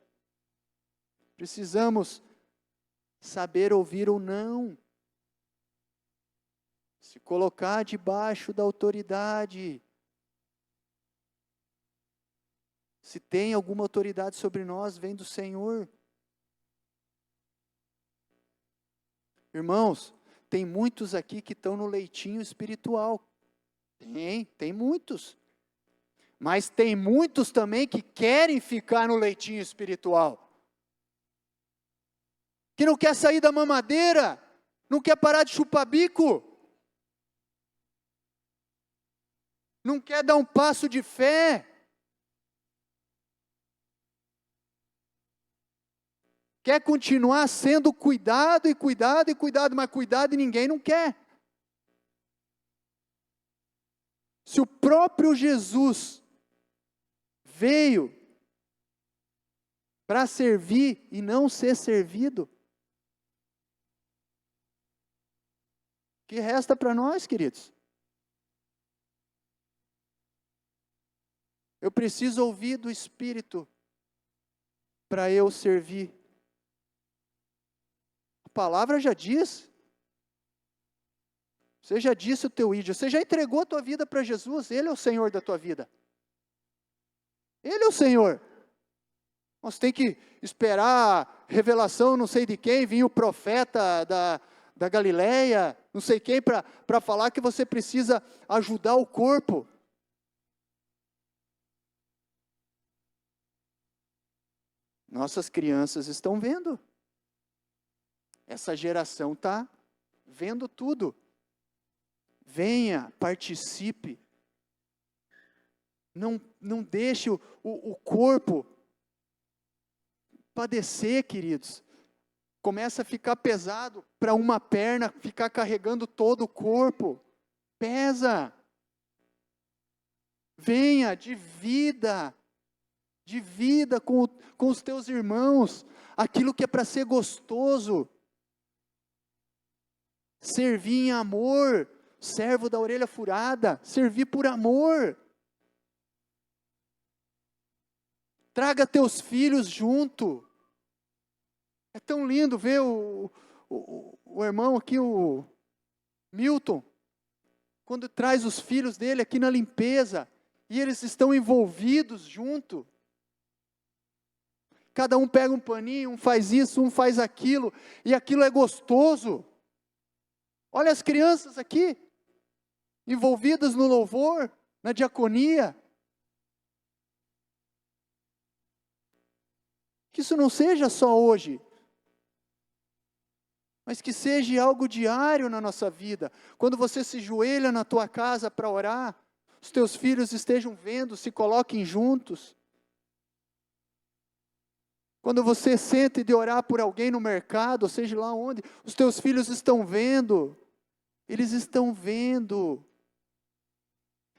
Precisamos saber ouvir ou não. Se colocar debaixo da autoridade. Se tem alguma autoridade sobre nós, vem do Senhor. Irmãos, tem muitos aqui que estão no leitinho espiritual. Tem muitos. Mas tem muitos também que querem ficar no leitinho espiritual. Que não quer sair da mamadeira, não quer parar de chupar bico. Não quer dar um passo de fé. Quer continuar sendo cuidado, mas cuidado e ninguém não quer. Se o próprio Jesus veio para servir e não ser servido, o que resta para nós, queridos? Eu preciso ouvir do Espírito para eu servir. A palavra já diz. Você já disse o teu ídolo. Você já entregou a tua vida para Jesus. Ele é o Senhor da tua vida. Ele é o Senhor. Nós tem que esperar revelação não sei de quem, vir o profeta da Galileia, não sei quem, para falar que você precisa ajudar o corpo. Nossas crianças estão vendo. Essa geração está vendo tudo. Venha, participe. Não deixe o corpo padecer, queridos. Começa a ficar pesado para uma perna, ficar carregando todo o corpo. Pesa. Venha, divida com os teus irmãos, aquilo que é para ser gostoso. Servir em amor, servo da orelha furada, servir por amor. Traga teus filhos junto. É tão lindo ver o irmão aqui, o Milton, quando traz os filhos dele aqui na limpeza, e eles estão envolvidos junto. Cada um pega um paninho, um faz isso, um faz aquilo, e aquilo é gostoso. Olha as crianças aqui, envolvidas no louvor, na diaconia. Que isso não seja só hoje, mas que seja algo diário na nossa vida. Quando você se joelha na tua casa para orar, os teus filhos estejam vendo, se coloquem juntos. Quando você sente de orar por alguém no mercado, ou seja lá onde, os teus filhos estão vendo, eles estão vendo.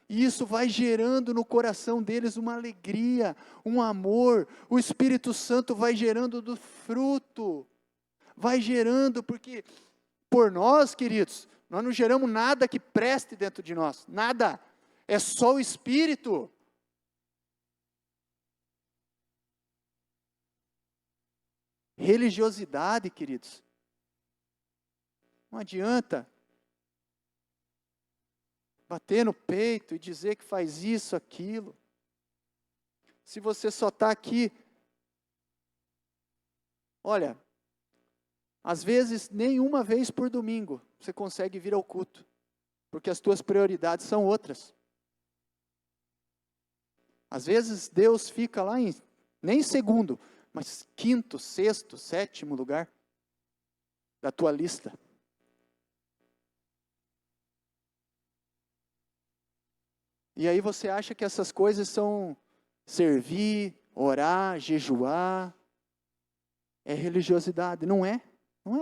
E isso vai gerando no coração deles uma alegria, um amor. O Espírito Santo vai gerando do fruto. Vai gerando, porque por nós, queridos, nós não geramos nada que preste dentro de nós. Nada. É só o Espírito. Religiosidade, queridos. Não adianta bater no peito e dizer que faz isso, aquilo. Se você só está aqui, olha, às vezes nem uma vez por domingo você consegue vir ao culto, porque as tuas prioridades são outras. Às vezes Deus fica lá nem em segundo, mas quinto, sexto, sétimo lugar da tua lista. E aí você acha que essas coisas são servir, orar, jejuar, é religiosidade. Não é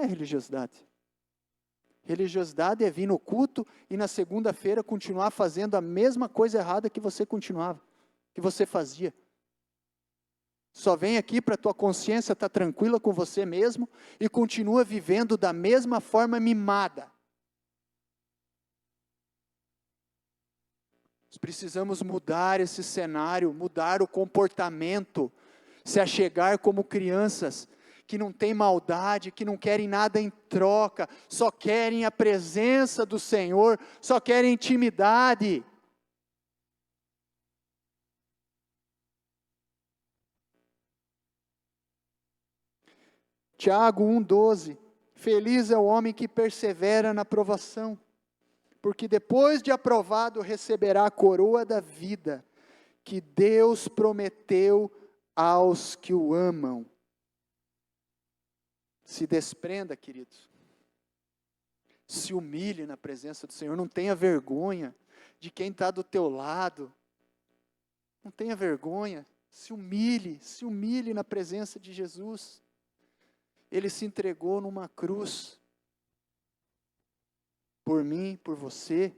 religiosidade. Religiosidade é vir no culto e na segunda-feira continuar fazendo a mesma coisa errada que você continuava, que você fazia. Só vem aqui para a tua consciência estar tranquila com você mesmo e continua vivendo da mesma forma mimada. Nós precisamos mudar esse cenário, mudar o comportamento, se achegar como crianças, que não tem maldade, que não querem nada em troca, só querem a presença do Senhor, só querem intimidade. Tiago 1,12, feliz é o homem que persevera na provação, porque depois de aprovado receberá a coroa da vida, que Deus prometeu aos que o amam. Se desprenda, queridos. Se humilhe na presença do Senhor. Não tenha vergonha de quem está do teu lado. Não tenha vergonha. Se humilhe na presença de Jesus. Ele se entregou numa cruz. Por mim, por você.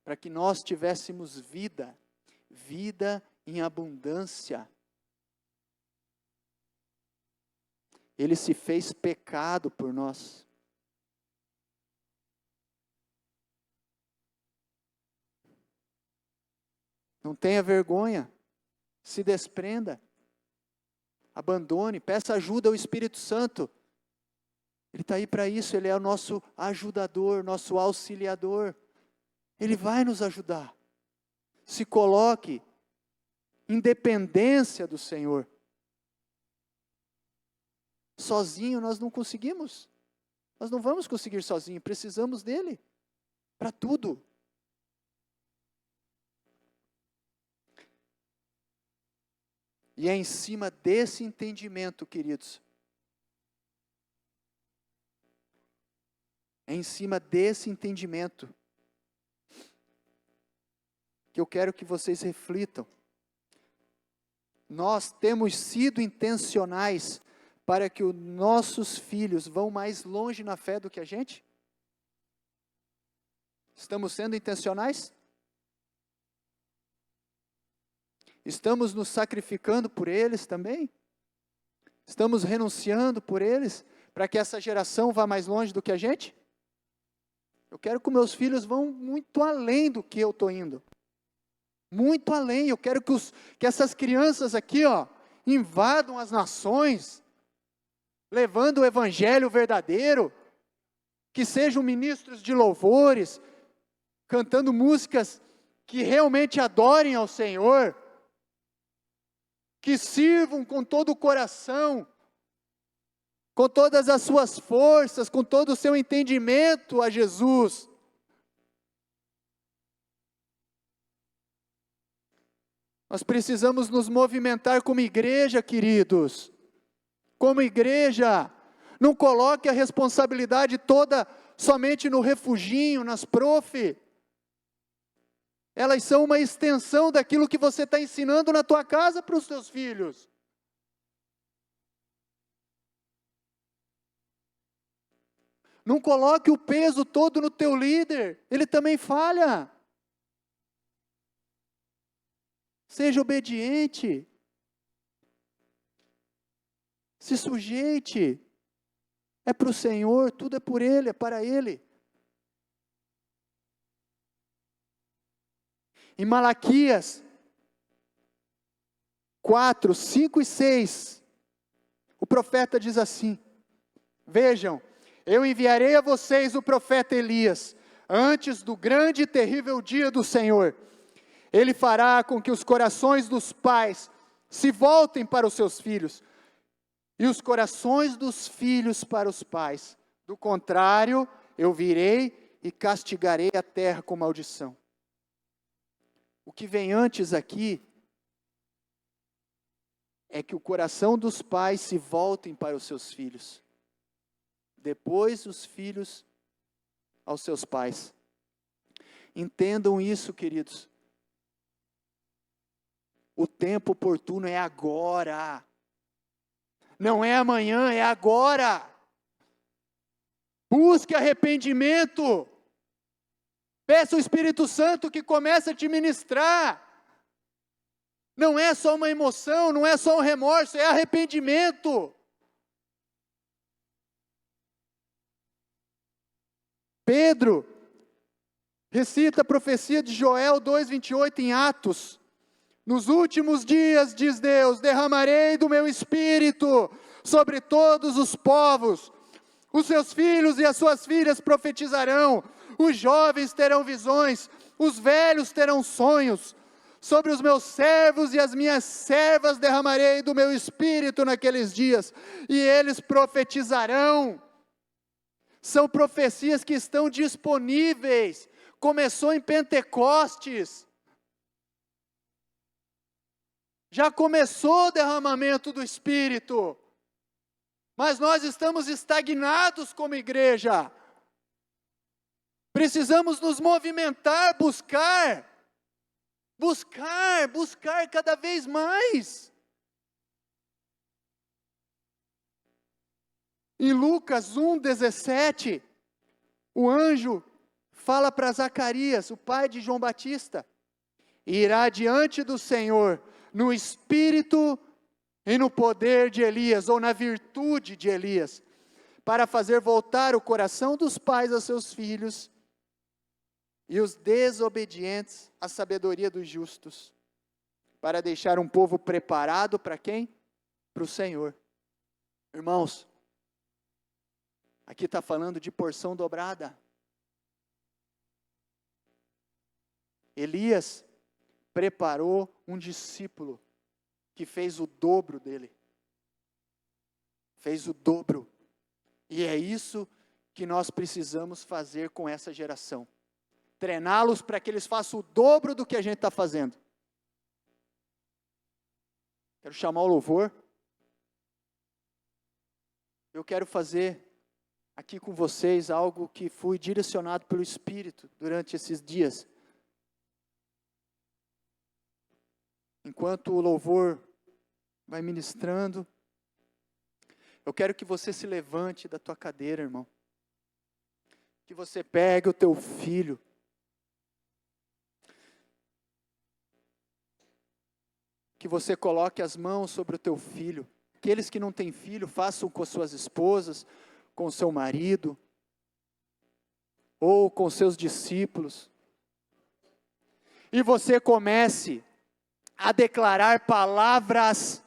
Para que nós tivéssemos vida. Vida em abundância. Ele se fez pecado por nós. Não tenha vergonha. Se desprenda. Abandone. Peça ajuda ao Espírito Santo. Ele está aí para isso. Ele é o nosso ajudador, nosso auxiliador. Ele vai nos ajudar. Se coloque em dependência do Senhor. Sozinho nós não conseguimos. Nós não vamos conseguir sozinho. Precisamos dele. Para tudo. E é em cima desse entendimento, queridos. É em cima desse entendimento que eu quero que vocês reflitam. Nós temos sido intencionais para que os nossos filhos vão mais longe na fé do que a gente? Estamos sendo intencionais? Estamos nos sacrificando por eles também? Estamos renunciando por eles, para que essa geração vá mais longe do que a gente? Eu quero que meus filhos vão muito além do que eu estou indo. muito além. Eu quero que essas crianças aqui, invadam as nações, levando o evangelho verdadeiro, que sejam ministros de louvores, cantando músicas que realmente adorem ao Senhor, que sirvam com todo o coração, com todas as suas forças, com todo o seu entendimento a Jesus. Nós precisamos nos movimentar como igreja, queridos. Como igreja, não coloque a responsabilidade toda somente no refuginho, nas prof. Elas são uma extensão daquilo que você está ensinando na tua casa para os teus filhos. Não coloque o peso todo no teu líder, ele também falha. Seja obediente. Se sujeite. É para o Senhor, tudo é por Ele, é para Ele. Em Malaquias 4, 5 e 6, o profeta diz assim: vejam, eu enviarei a vocês o profeta Elias, antes do grande e terrível dia do Senhor. Ele fará com que os corações dos pais se voltem para os seus filhos, e os corações dos filhos para os pais. Do contrário, eu virei e castigarei a terra com maldição. O que vem antes aqui é que o coração dos pais se voltem para os seus filhos. Depois os filhos aos seus pais. Entendam isso, queridos. O tempo oportuno é agora. Não é amanhã, é agora. Busque arrependimento. Peça o Espírito Santo que comece a te ministrar. Não é só uma emoção, não é só um remorso, é arrependimento. Pedro recita a profecia de Joel 2:28 em Atos. Nos últimos dias, diz Deus, derramarei do meu espírito sobre todos os povos. Os seus filhos e as suas filhas profetizarão, os jovens terão visões, os velhos terão sonhos. Sobre os meus servos e as minhas servas derramarei do meu espírito naqueles dias, e eles profetizarão. São profecias que estão disponíveis. Começou em Pentecostes. Já começou o derramamento do Espírito, mas nós estamos estagnados como igreja. Precisamos nos movimentar, buscar cada vez mais. Em Lucas 1:17, o anjo fala para Zacarias, o pai de João Batista: irá diante do Senhor no espírito e no poder de Elias, ou na virtude de Elias, para fazer voltar o coração dos pais aos seus filhos, e os desobedientes à sabedoria dos justos, para deixar um povo preparado para quem? Para o Senhor. Irmãos, aqui está falando de porção dobrada. Elias preparou um discípulo que fez o dobro dele. Fez o dobro. E é isso que nós precisamos fazer com essa geração. Treiná-los para que eles façam o dobro do que a gente está fazendo. Quero chamar o louvor. Eu quero fazer aqui com vocês algo que fui direcionado pelo Espírito durante esses dias. Enquanto o louvor vai ministrando, eu quero que você se levante da tua cadeira, irmão. Que você pegue o teu filho. Que você coloque as mãos sobre o teu filho. Aqueles que não têm filho, façam com suas esposas, com o seu marido, ou com seus discípulos. e você comece a declarar palavras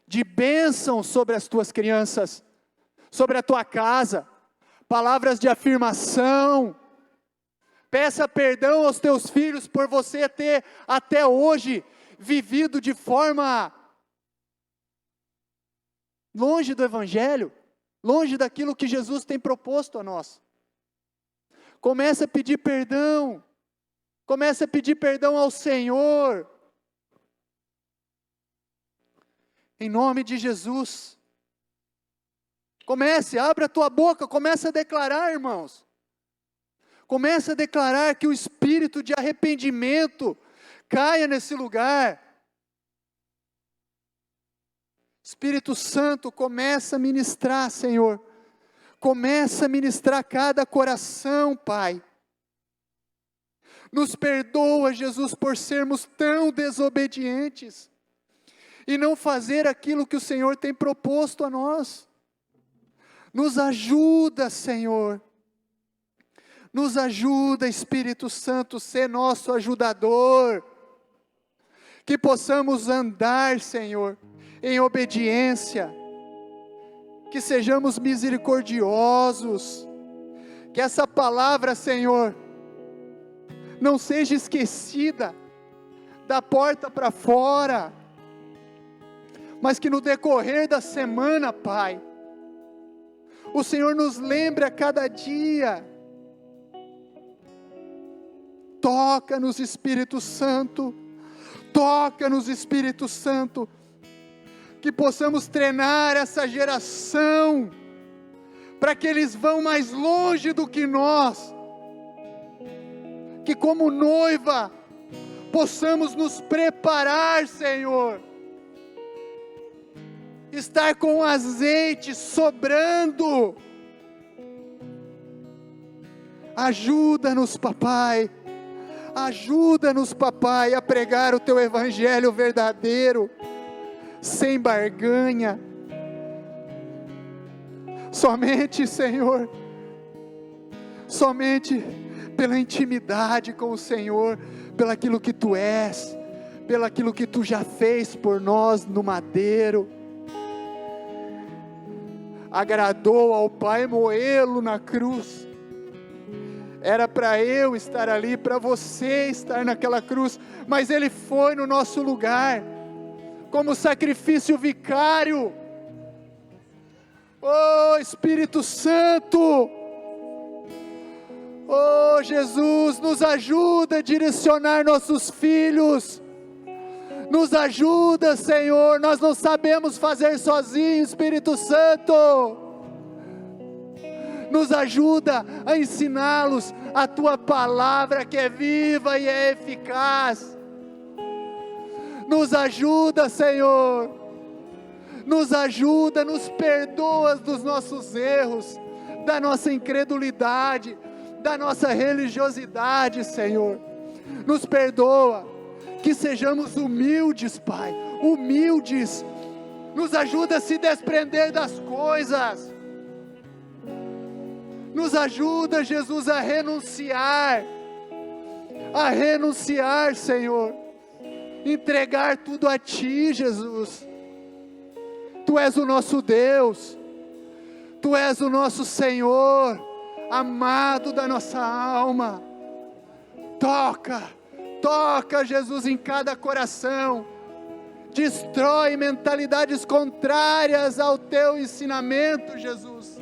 de bênção sobre as tuas crianças, sobre a tua casa, palavras de afirmação. Peça perdão aos teus filhos por você ter até hoje vivido de forma longe do Evangelho, longe daquilo que Jesus tem proposto a nós. Comece a pedir perdão, comece a pedir perdão ao Senhor, em nome de Jesus. Comece, abra a tua boca, comece a declarar, irmãos. Comece a declarar que o espírito de arrependimento caia nesse lugar. Espírito Santo, começa a ministrar, Senhor. Começa a ministrar cada coração, Pai. Nos perdoa, Jesus, por sermos tão desobedientes e não fazer aquilo que o Senhor tem proposto a nós. Nos ajuda, Senhor. Nos ajuda, Espírito Santo, ser nosso ajudador. Que possamos andar, Senhor, em obediência. Que sejamos misericordiosos. Que essa palavra, Senhor, não seja esquecida da porta para fora, mas que no decorrer da semana, Pai, o Senhor nos lembre a cada dia. Toca-nos, Espírito Santo, toca-nos, Espírito Santo, que possamos treinar essa geração, para que eles vão mais longe do que nós, que como noiva, possamos nos preparar, Senhor, estar com azeite sobrando. Ajuda-nos, papai, ajuda-nos, papai, a pregar o teu evangelho verdadeiro, sem barganha. Somente, Senhor, somente pela intimidade com o Senhor, pelaquilo que tu és, pelaquilo que tu já fez por nós no madeiro. Agradou ao Pai moê-lo na cruz. Era para eu estar ali, para você estar naquela cruz, mas Ele foi no nosso lugar, como sacrifício vicário. Oh Espírito Santo, oh Jesus, nos ajuda a direcionar nossos filhos, nos ajuda, Senhor, nós não sabemos fazer sozinhos, Espírito Santo, nos ajuda a ensiná-los a Tua palavra que é viva e é eficaz. Nos ajuda, Senhor, nos ajuda, nos perdoa dos nossos erros, da nossa incredulidade, da nossa religiosidade, Senhor, nos perdoa, que sejamos humildes, Pai, humildes, nos ajuda a se desprender das coisas, nos ajuda, Jesus, a renunciar, Senhor, entregar tudo a Ti, Jesus. Tu és o nosso Deus, Tu és o nosso Senhor, amado da nossa alma. Toca, Jesus, em cada coração, destrói mentalidades contrárias ao Teu ensinamento, Jesus.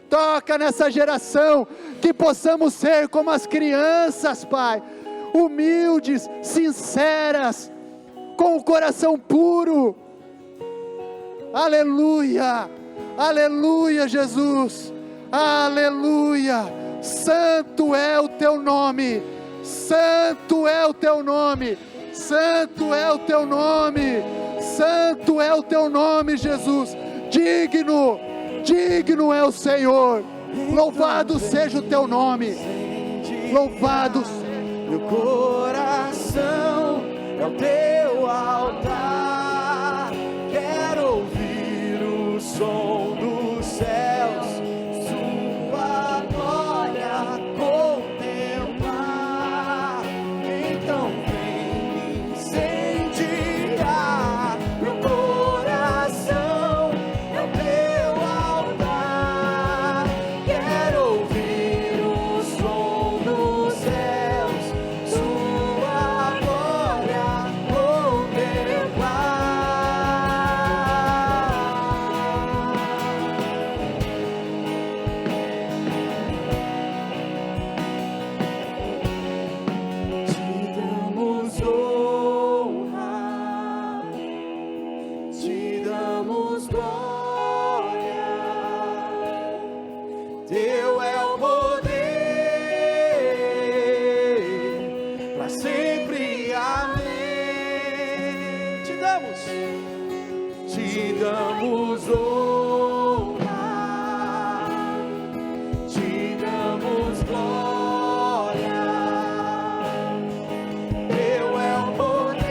Toca nessa geração, que possamos ser como as crianças, Pai, humildes, sinceras, com o coração puro. Aleluia, aleluia, Jesus, aleluia. Santo é o Teu nome, santo é o Teu nome, santo é o Teu nome, santo é o Teu nome, Jesus. Digno é o Senhor. Louvado seja o Teu nome, louvado seja. Meu coração é o Teu altar, quero ouvir o som dos céus, Sua glória contemplar. Então vem Teu é o poder, para sempre, amém. Te damos honra, te damos glória. Teu é o poder,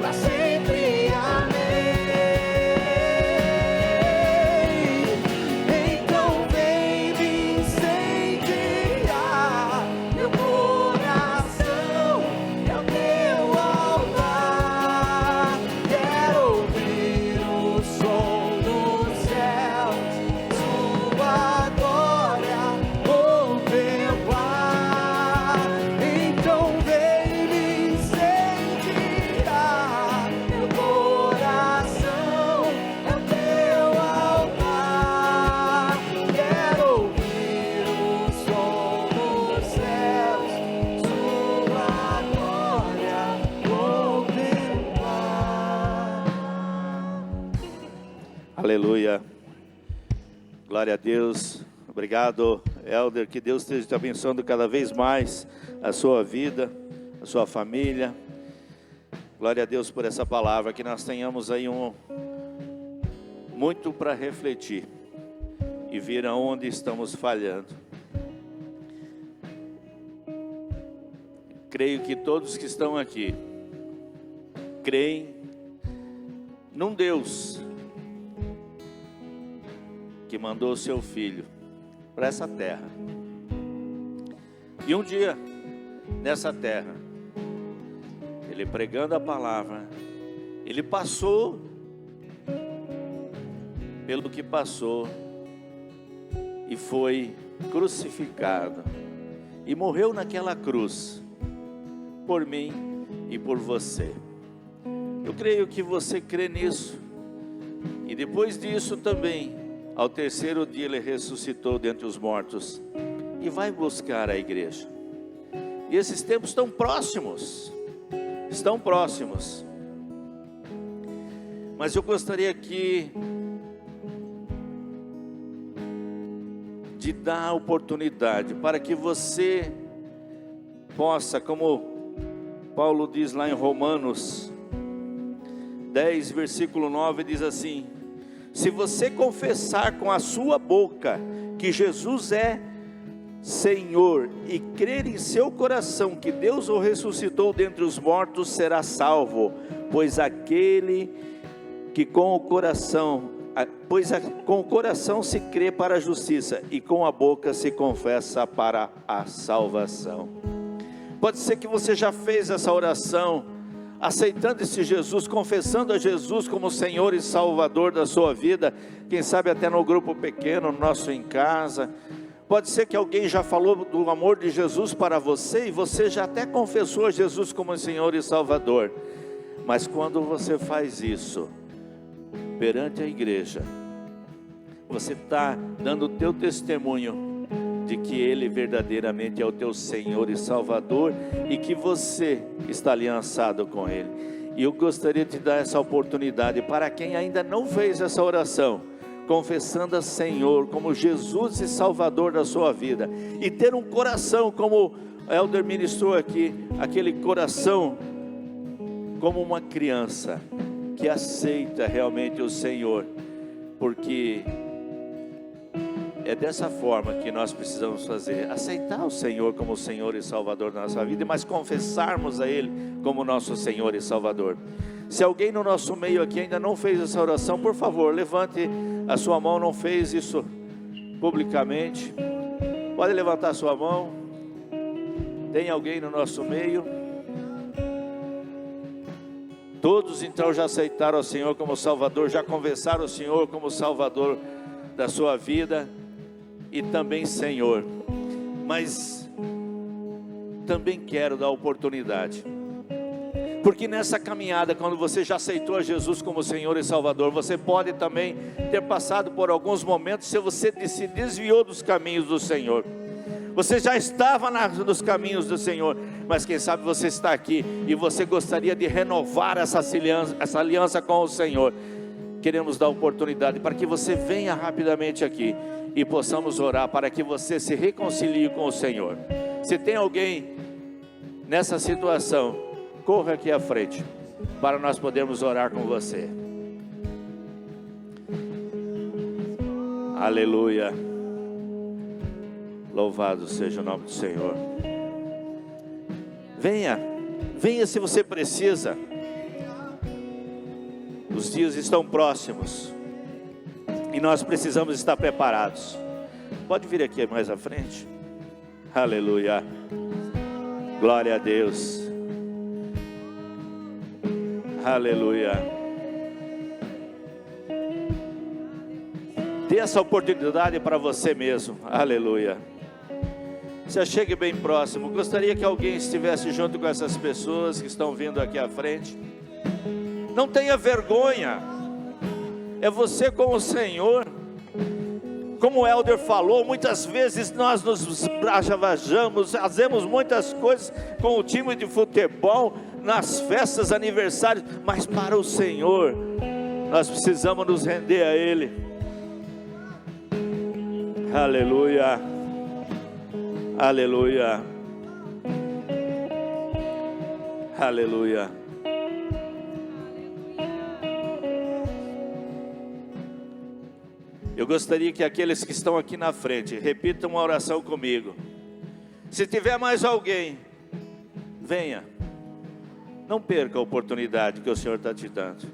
para sempre, amém. Então vem me incendiar, meu coração é o teu altar. Quero ouvir o som dos céus, sua glória contemplar. Então vem me incendiar, meu coração é o teu altar. Quero ouvir o som dos céus, sua glória contemplar. Aleluia, glória a Deus. Obrigado, Elder, que Deus esteja te abençoando cada vez mais a sua vida, a sua família. Glória a Deus por essa palavra, que nós tenhamos aí muito para refletir e ver aonde estamos falhando. Creio que todos que estão aqui creem num Deus que mandou o seu Filho para essa terra. E um dia, nessa terra, Ele pregando a palavra, Ele passou pelo que passou e foi crucificado e morreu naquela cruz por mim e por você. Eu creio que você crê nisso. E depois disso também, ao terceiro dia Ele ressuscitou dentre os mortos e vai buscar a igreja. E esses tempos estão próximos. Mas eu gostaria aqui de dar a oportunidade para que você possa, como Paulo diz lá em Romanos 10, versículo 9, diz assim: se você confessar com a sua boca que Jesus é Senhor e crer em seu coração que Deus o ressuscitou dentre os mortos, será salvo, pois com o coração se crê para a justiça e com a boca se confessa para a salvação. Pode ser que você já fez essa oração, aceitando esse Jesus, confessando a Jesus como Senhor e Salvador da sua vida, quem sabe até no grupo pequeno, nosso em casa. Pode ser que alguém já falou do amor de Jesus para você e você já até confessou a Jesus como Senhor e Salvador. Mas quando você faz isso perante a igreja, você está dando o teu testemunho de que Ele verdadeiramente é o teu Senhor e Salvador e que você está aliançado com Ele. E eu gostaria de dar essa oportunidade para quem ainda não fez essa oração, confessando a Senhor como Jesus e Salvador da sua vida, e ter um coração como o Elder ministrou aqui, aquele coração como uma criança que aceita realmente o Senhor, porque é dessa forma que nós precisamos fazer, aceitar o Senhor como Senhor e Salvador da nossa vida, mas confessarmos a Ele como nosso Senhor e Salvador. Se alguém no nosso meio aqui ainda não fez essa oração, por favor, levante a sua mão. Não fez isso publicamente, pode levantar a sua mão. Tem alguém no nosso meio? Todos então já aceitaram o Senhor como Salvador, já confessaram o Senhor como Salvador da sua vida e também Senhor. Mas também quero dar oportunidade, porque nessa caminhada, quando você já aceitou a Jesus como Senhor e Salvador, você pode também ter passado por alguns momentos, se você se desviou dos caminhos do Senhor. Você já estava nos caminhos do Senhor, mas quem sabe você está aqui e você gostaria de renovar essa aliança com o Senhor. queremos dar oportunidade para que você venha rapidamente aqui e possamos orar para que você se reconcilie com o Senhor. Se tem alguém nessa situação, corra aqui à frente para nós podermos orar com você. Aleluia. Louvado seja o nome do Senhor. Venha se você precisa. Os dias estão próximos e nós precisamos estar preparados. Pode vir aqui mais à frente. Aleluia. Glória a Deus. Aleluia. Dê essa oportunidade para você mesmo. Aleluia. Você chegue bem próximo. Gostaria que alguém estivesse junto com essas pessoas que estão vindo aqui à frente. Não tenha vergonha. É você com o Senhor. Como o Elder falou, muitas vezes nós nos bravejamos, fazemos muitas coisas com o time de futebol, nas festas, aniversários, mas para o Senhor, nós precisamos nos render a Ele. Aleluia, aleluia, aleluia. Eu gostaria que aqueles que estão aqui na frente repitam uma oração comigo. Se tiver mais alguém, venha. Não perca a oportunidade que o Senhor está te dando.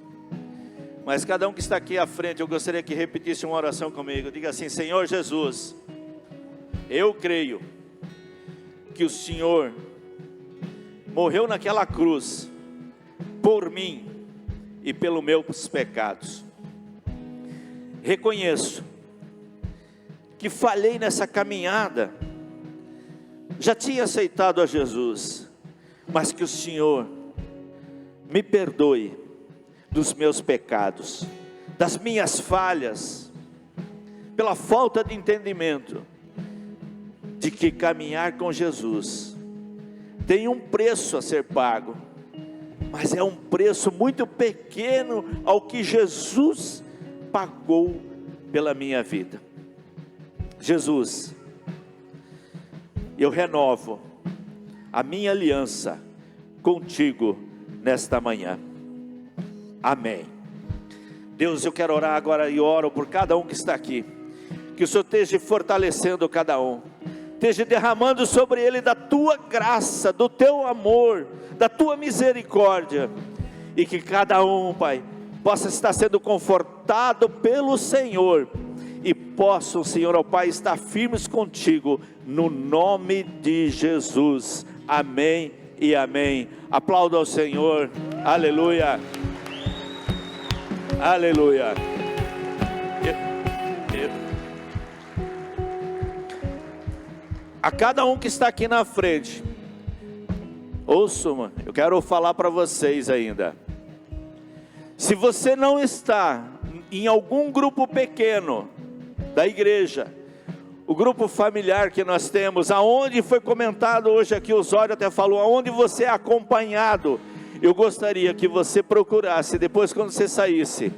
Mas cada um que está aqui à frente, eu gostaria que repetisse uma oração comigo. Diga assim: Senhor Jesus, eu creio que o Senhor morreu naquela cruz por mim e pelos meus pecados. Reconheço que falhei nessa caminhada, já tinha aceitado a Jesus, mas que o Senhor me perdoe dos meus pecados, das minhas falhas, pela falta de entendimento, de que caminhar com Jesus tem um preço a ser pago, mas é um preço muito pequeno ao que Jesus pagou pela minha vida. Jesus, eu renovo a minha aliança contigo nesta manhã. Amém. Deus, eu quero orar agora e oro por cada um que está aqui, que o Senhor esteja fortalecendo cada um, esteja derramando sobre ele da tua graça, do teu amor, da tua misericórdia, e que cada um, Pai, possa estar sendo confortado pelo Senhor, e possam, Senhor, ó Pai, estar firmes contigo, no nome de Jesus. Amém e amém. Aplauda ao Senhor. Aleluia. Aleluia. A cada um que está aqui na frente, ouçam, eu quero falar para vocês ainda. Se você não está em algum grupo pequeno da igreja, o grupo familiar que nós temos, aonde foi comentado hoje aqui, o Zóio até falou, aonde você é acompanhado, eu gostaria que você procurasse, depois quando você saísse,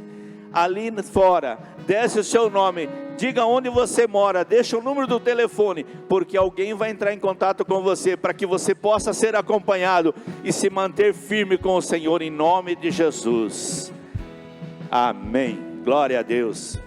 ali fora, desse o seu nome, diga onde você mora, deixa o número do telefone, porque alguém vai entrar em contato com você, para que você possa ser acompanhado, e se manter firme com o Senhor, em nome de Jesus. Amém. Glória a Deus.